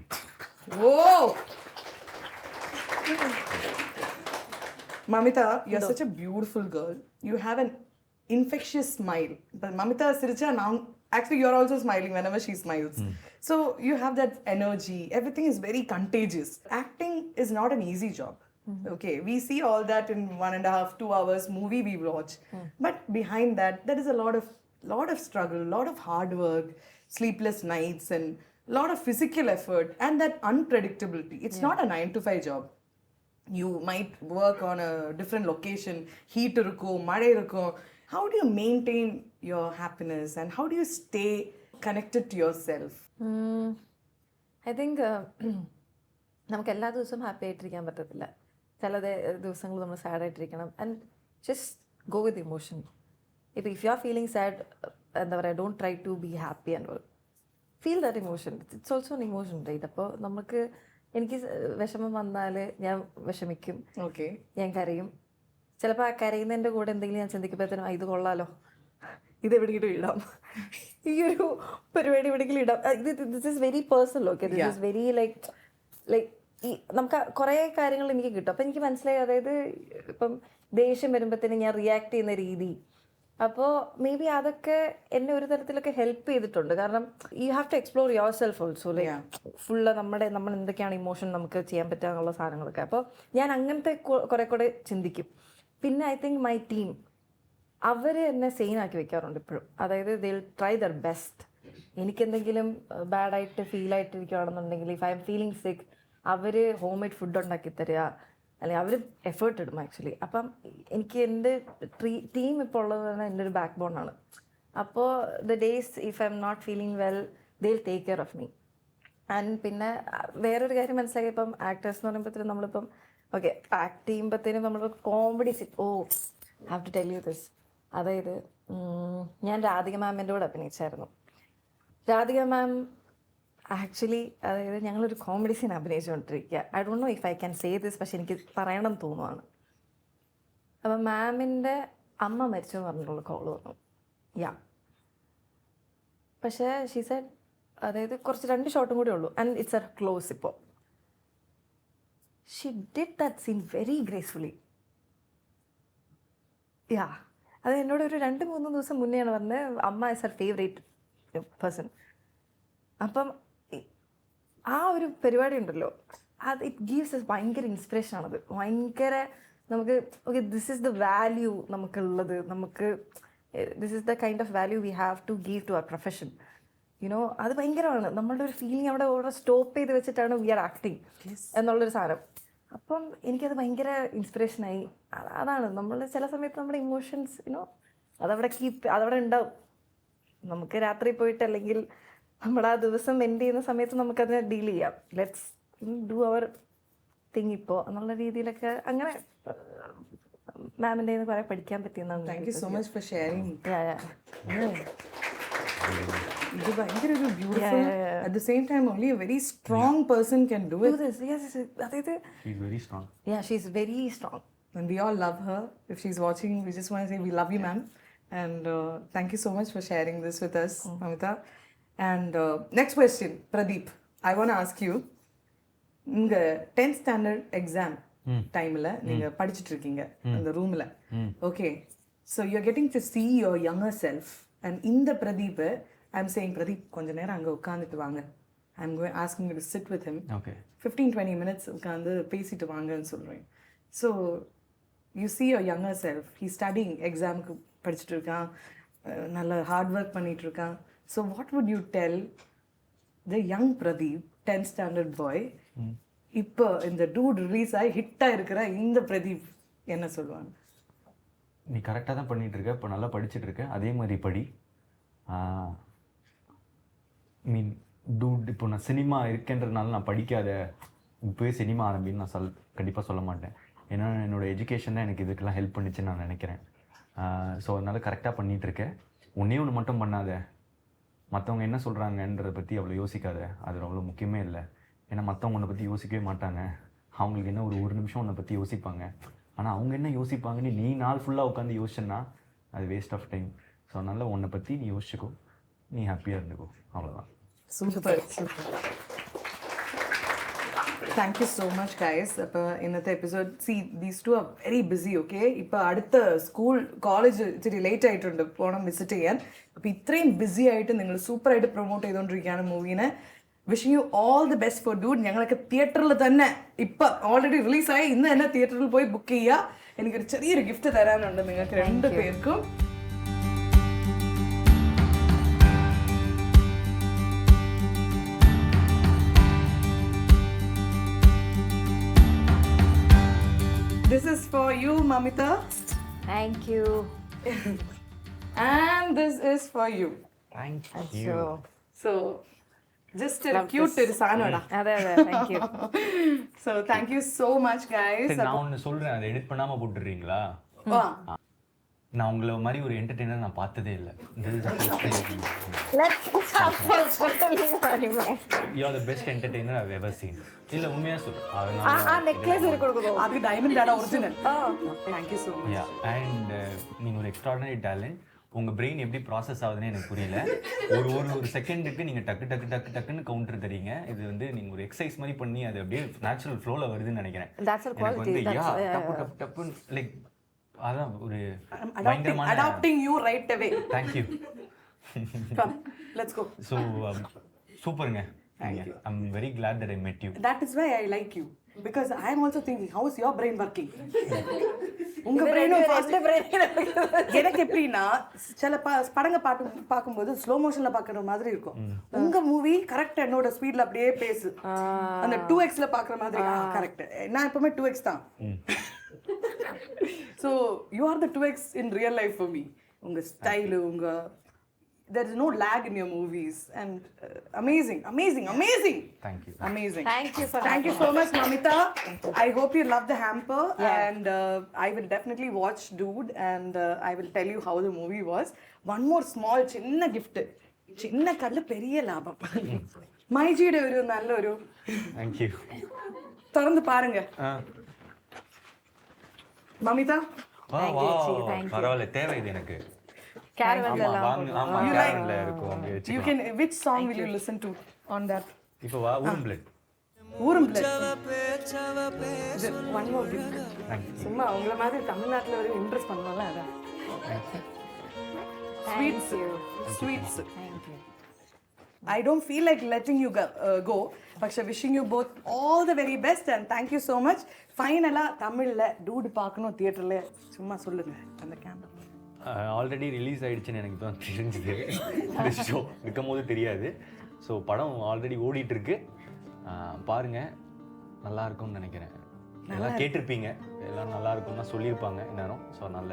Speaker 2: Oh! Mamitha, you're such a beautiful girl. You have an infectious smile. But Mamitha siricha now, actually you're also smiling whenever she smiles. So you have that energy. Everything is very contagious. Acting is not an easy job. Okay, we see all that in 1.5, 2 hours movie we watch. But behind that, there is a lot of struggle, a lot of hard work, sleepless nights, and a lot of physical effort, and that unpredictability. It's not a 9 to 5 job. You might work on a different location, heat irukko, made irukko. How do you maintain your happiness and how do you stay connected to yourself?
Speaker 4: I think നമുക്ക് എല്ലാ ദിവസവും happy ആയിട്ടിരിക്കാൻ പറ്റത്തില്ല. ചില ദിവസങ്ങൾ നമ്മൾ sad ആയിട്ടിരിക്കണം. And just go with emotion. If you are feeling sad, എന്താ പറയുക, don't try to be happy and feel that emotion. It's also an emotion, right? അപ്പോൾ നമുക്ക്, എനിക്ക് വിഷമം വന്നാൽ ഞാൻ വിഷമിക്കും,
Speaker 2: Okay.
Speaker 4: ഞാൻ കരയും. ചിലപ്പോൾ ആ കരയുന്നതിൻ്റെ കൂടെ എന്തെങ്കിലും ഞാൻ ചിന്തിക്കുമ്പോഴത്തേനും ഇത് കൊള്ളാലോ, ഇത് എവിടെയെങ്കിലും ഇടാം, ഈ ഒരു പരിപാടി എവിടെയെങ്കിലും ഇടാം. This is very personal. Okay, this is very like ഈ നമുക്ക് കുറേ കാര്യങ്ങൾ എനിക്ക് കിട്ടും. അപ്പം എനിക്ക് മനസ്സിലായി, അതായത് ഇപ്പം ദേഷ്യം വരുമ്പോഴത്തേനും ഞാൻ റിയാക്ട് ചെയ്യുന്ന രീതി. അപ്പോൾ മേ ബി അതൊക്കെ എന്നെ ഒരു തരത്തിലൊക്കെ ഹെൽപ്പ് ചെയ്തിട്ടുണ്ട്. കാരണം you have to explore yourself also. Like full നമ്മൾ എന്തൊക്കെയാണ് ഇമോഷൻ നമുക്ക് ചെയ്യാൻ പറ്റാന്നുള്ള സാധനങ്ങളൊക്കെ. അപ്പോൾ ഞാൻ അങ്ങനത്തെ കുറെ കൂടെ ചിന്തിക്കും. പിന്നെ ഐ തിങ്ക് മൈ ടീം, അവർ എന്നെ സെയിനാക്കി വെക്കാറുണ്ട് ഇപ്പോഴും. അതായത് they will try their best. എനിക്കെന്തെങ്കിലും ബാഡായിട്ട് ഫീലായിട്ടിരിക്കുകയാണെന്നുണ്ടെങ്കിൽ, if I'm feeling sick, അവർ ഹോം മെയ്ഡ് ഫുഡ് ഉണ്ടാക്കി തരിക, അല്ലെങ്കിൽ അവർ എഫേർട്ട് ഇടും ആക്ച്വലി. അപ്പം എനിക്ക് എൻ്റെ ടീം ഇപ്പോൾ ഉള്ളത് തന്നെ എൻ്റെ ഒരു ബാക്ക് ബോണാണ്. അപ്പോൾ the days if I'm not feeling well, they will take care of me. And പിന്നെ വേറൊരു കാര്യം മനസ്സിലാക്കി, ഇപ്പം ആക്ടേഴ്സ് എന്ന് പറയുമ്പോഴത്തേനും നമ്മളിപ്പം ഓക്കെ ആക്ട് ചെയ്യുമ്പോഴത്തേനും നമ്മൾ comedy have to tell you this. അതായത് ഞാൻ രാധിക മാമിൻ്റെ കൂടെ അഭിനയിച്ചായിരുന്നു. രാധിക മാം ആക്ച്വലി, അതായത് ഞങ്ങളൊരു കോമഡി സീൻ അഭിനയിച്ചുകൊണ്ടിരിക്കുക. I don't know if I can say this, പക്ഷെ എനിക്ക് പറയണം തോന്നുവാണ്. അപ്പം മാമിൻ്റെ അമ്മ മരിച്ചു എന്ന് പറഞ്ഞിട്ടുള്ള കോള് വന്നു. പക്ഷേ ഷീ സെഡ്, അതായത് കുറച്ച് 2 ഷോട്ടും കൂടി ഉള്ളൂ ആൻഡ് ഇറ്റ്സ് എ ക്ലോസ്. ഇപ്പോൾ she did that scene very gracefully. അത് എന്നോട് ഒരു 2-3 ദിവസം മുന്നെയാണ് പറഞ്ഞത്. അമ്മ ഇസ് ഹർ ഫേവറേറ്റ് പേഴ്സൺ. അപ്പം ആ ഒരു പരിപാടി ഉണ്ടല്ലോ, അത് ഇറ്റ് ഗീവ്സ് എസ് ഭയങ്കര ഇൻസ്പിറേഷനാണത്. ഭയങ്കര നമുക്ക് okay, this is the value നമുക്കുള്ളത്. നമുക്ക് this is the kind of value we have to give to our profession. You know, അത് ഭയങ്കരമാണ്. നമ്മളുടെ ഒരു ഫീലിംഗ് അവിടെ സ്റ്റോപ്പ് ചെയ്ത് വെച്ചിട്ടാണ് വി ആർ ആക്ടിങ് എന്നുള്ളൊരു സാധനം. അപ്പം എനിക്കത് ഭയങ്കര ഇൻസ്പിറേഷനായി. അതാണ് നമ്മൾ ചില സമയത്ത് നമ്മുടെ ഇമോഷൻസ്, യുനോ, അതവിടെ ഉണ്ടാവും. നമുക്ക് രാത്രി പോയിട്ട്, അല്ലെങ്കിൽ നമ്മുടെ ആ ദിവസം എൻഡ് ചെയ്യുന്ന സമയത്ത് നമുക്കതിനെ ഡീൽ ചെയ്യാം. ലെറ്റ്സ് ഡു അവർ തിങ് ഇപ്പോൾ എന്നുള്ള രീതിയിലൊക്കെ അങ്ങനെ മാമിൻ്റെ നിന്ന് കുറേ പഠിക്കാൻ പറ്റിയെന്നാണ്.
Speaker 2: Thank you so much for sharing. ഇത് ഭയങ്കര ഒരു beautiful, at the same time only a very strong person can do it.
Speaker 4: Yes, അതായത്
Speaker 3: She's very strong.
Speaker 4: Yeah, she's very strong.
Speaker 2: And we all love her. If she's watching, we just want to say we love you, ma'am. And thank you so much for sharing this with us, Mamitha. And next question, Pradeep. I want to ask you, உங்க 10th standard exam டைம்ல நீங்க படிச்சிட்டு இருக்கீங்க அந்த ரூம்ல. Okay, so you're getting to see your younger self, and in the Pradeep, I'm saying, Pradeep, கொஞ்ச நேரம் அங்க உட்கார்ந்துட்டு வாங்க. I'm asking you to sit with him.
Speaker 3: Okay.
Speaker 2: 15-20 minutes உட்கார்ந்து பேசிட்டு வாங்கன்னு சொல்றேன். So you see your younger self. He's studying, examக்கு படிச்சிட்டு இருக்கான், நல்ல ஹார்ட் ஒர்க் பண்ணிட்டு இருக்கான். So what would you tell the young Pradeep, 10th standard boy, இப்போ இந்த டூட் ரிலீஸ் ஆகி ஹிட்டாக இருக்கிற இந்த பிரதீப் என்ன சொல்லுவாங்க?
Speaker 3: நீ கரெக்டாக தான் பண்ணிகிட்டு இருக்க, இப்போ நல்லா படிச்சுட்டு இருக்க, அதே மாதிரி படி. மீன் டூட், இப்போ நான் சினிமா இருக்கேன்றதுனால நான் படிக்காத இப்போயே சினிமா ஆரம்பின்னு நான் கண்டிப்பாக சொல்ல மாட்டேன். ஏன்னா என்னோடய எஜுகேஷன் தான் எனக்கு இதுக்கெல்லாம் ஹெல்ப் பண்ணிச்சுன்னு நான் நினைக்கிறேன். ஸோ அதனால் கரெக்டாக பண்ணிகிட்ருக்கேன். ஒன்றே ஒன்று மட்டும் பண்ணாத, மற்றவங்க என்ன சொல்கிறாங்கன்றதை பற்றி அவ்வளோ யோசிக்காத, அது அவ்வளோ முக்கியமே இல்லை. ஏன்னா மற்றவங்க உன்னை பற்றி யோசிக்கவே மாட்டாங்க. அவங்களுக்கு என்ன ஒரு நிமிஷம் உன்னை பற்றி யோசிப்பாங்க. ஆனால் அவங்க என்ன யோசிப்பாங்கன்னு நீ நாள் ஃபுல்லாக உட்காந்து யோசிச்சேன்னா அது வேஸ்ட் ஆஃப் டைம். ஸோ அதனால் உன்னை பற்றி நீ யோசிச்சுக்கோ, நீ ஹாப்பியாக இருந்துக்கோ, அவ்வளோதான்.
Speaker 2: Super. Thank you so much guys. அப்போ இன்னത്തെ episode these two are very busy, okay? ഇപ്പോൾ അടുത്ത സ്കൂൾ കോളേജ് ഇച്ചിരി ലേറ്റ് ആയിട്ടുണ്ട് പോകണം വിസിറ്റ് ചെയ്യാൻ. അപ്പോൾ ഇത്രയും ബിസി ആയിട്ട് നിങ്ങൾ സൂപ്പറായിട്ട് പ്രൊമോട്ട് ചെയ്തുകൊണ്ടിരിക്കുകയാണ് മൂവീനെ. Wishing you all the best for Dude. ഞങ്ങളൊക്കെ തിയേറ്ററിൽ തന്നെ ഇപ്പം ഓൾറെഡി റിലീസായി, ഇന്ന് തന്നെ തിയേറ്ററിൽ പോയി ബുക്ക് ചെയ്യുക. എനിക്കൊരു ചെറിയൊരു ഗിഫ്റ്റ് തരാനുണ്ട് നിങ്ങൾക്ക് രണ്ട് പേർക്കും. This is for you, Mamitha.
Speaker 4: Thank you.
Speaker 2: And this is for you.
Speaker 3: Thank you.
Speaker 2: So, just a cute sanada.
Speaker 4: അതെ അതെ, thank you.
Speaker 2: So, thank you so much, guys.
Speaker 3: நான் ஒன்று சொல்கிறேன், அதை எடிட் பண்ணாமல் போட்டுடுறீங்களா? நான் உங்களை மாதிரி ஒரு என்டர்டெய்னர் நான் பார்த்ததே இல்லை. You are the best entertainer I've ever seen. இல்லை உண்மையாக சொல்கிறேன்,
Speaker 2: அது diamond Tata original. Thank you so much.
Speaker 3: Yeah, and நீங்கள் ஒரு எக்ஸ்ட்ராடனரி டேலண்ட். உங்கள் பிரெயின் எப்படி ப்ராசஸ் ஆகுதுன்னு எனக்கு புரியல. ஒரு செகண்டுக்கு நீங்கள் டக்குன்னு கவுண்டர் தரீங்க. இது வந்து நீங்கள் ஒரு எக்ஸசைஸ் மாதிரி பண்ணி அது அப்படியே நேச்சுரல் ஃப்ளோவில் வருதுன்னு நினைக்கிறேன். எனக்கு வந்து டப்பு லைக் அதான் ஒரு பயங்கரமான
Speaker 2: Adopting you right away.
Speaker 3: Thank you.
Speaker 2: Come, let's go.
Speaker 3: So சூப்பருங்க. I'm very glad that I met you.
Speaker 2: That is why I like you, because I am also thinking how is your brain working. உங்க பிரெயினும் எனக்கு எப்படின்னா சில படங்க பார்க்கும்போது slow மோஷன்ல பாக்குற மாதிரி இருக்கும். உங்க மூவி கரெக்ட் என்னோட ஸ்பீட்ல அப்படியே பேசு, அந்த 2x பாக்குற மாதிரி. கரெக்ட், நான் எப்பவுமே 2x தான். So you are the 2x in real life for me. உங்க ஸ்டைல், உங்க there is no lag in your movies, and amazing.
Speaker 3: Thank you.
Speaker 2: Amazing.
Speaker 4: Thank you
Speaker 2: so much, Mamitha. I hope you love the hamper. And I will definitely watch Dude, and I will tell you how the movie was. One more small chinna gift, chinna kallu periya labam. Maijide oru nalla oru
Speaker 3: Thank you.
Speaker 2: thorandu paarenga. Mamitha,
Speaker 3: பரவாயில்ல, தேவை இது எனக்கு.
Speaker 2: you can, which song will you listen to on that?
Speaker 3: இப்போ வா, ஊரும் blood.
Speaker 2: One more gift. சும்மா உங்கள மாதிரி தமிழ்நாட்டுல வரை இம்ப்ரெஸ் பண்ணல. அதான் sweets.
Speaker 4: Thank you.
Speaker 2: I don't feel like letting you go. But wishing you both all the very best, and thank you so much. Finally, தமிழ்ல டூட் பார்க்கணும் தியேட்டர்ல, சும்மா சொல்லுங்க அந்த கேமரா.
Speaker 3: ஆல்ரெடி ரிலீஸ் ஆகிடுச்சுன்னு எனக்கு தான் தெரிஞ்சுது. இந்த ஷோ இருக்கும் போது தெரியாது. ஸோ படம் ஆல்ரெடி ஓடிட்டுருக்கு, பாருங்கள், நல்லா இருக்கும்னு நினைக்கிறேன். எல்லாம் கேட்டிருப்பீங்க, எல்லாம் நல்லா இருக்கும்னு தான் சொல்லியிருப்பாங்க எல்லாரும். ஸோ நல்ல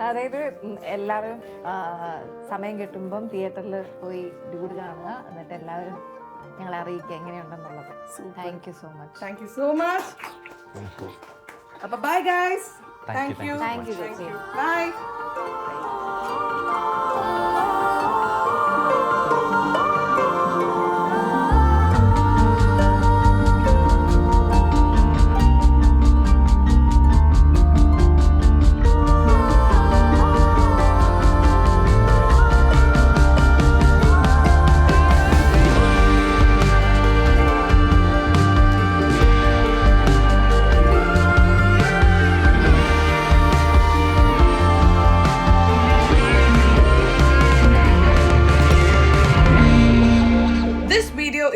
Speaker 4: അതായത് എല്ലാവരും സമയം കിട്ടുമ്പം തിയേറ്ററിൽ പോയി ഡ്യൂഡ് കാണുക, എന്നിട്ട് എല്ലാവരും ഞങ്ങളെ അറിയിക്കുക എങ്ങനെയുണ്ടെന്നുള്ളത്. Thank you so much.
Speaker 2: Thank you so much. Bye guys.
Speaker 3: Thank you.
Speaker 4: Thank you, Jesse.
Speaker 2: Bye.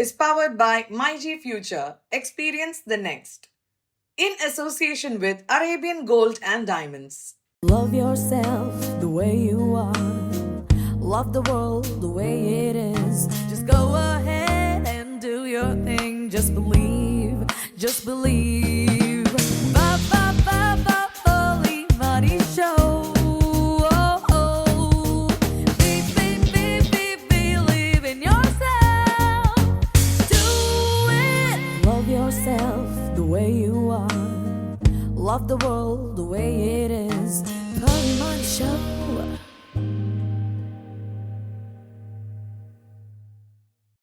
Speaker 2: Is powered by MyG Future. Experience the next. In association with Arabian Gold and Diamonds.
Speaker 10: Love yourself the way you are. Love the world the way it is. Just go ahead and do your thing. Just believe. Polki Maaney Show. The way you are, love the world the way it is. Pearle Maaney Show.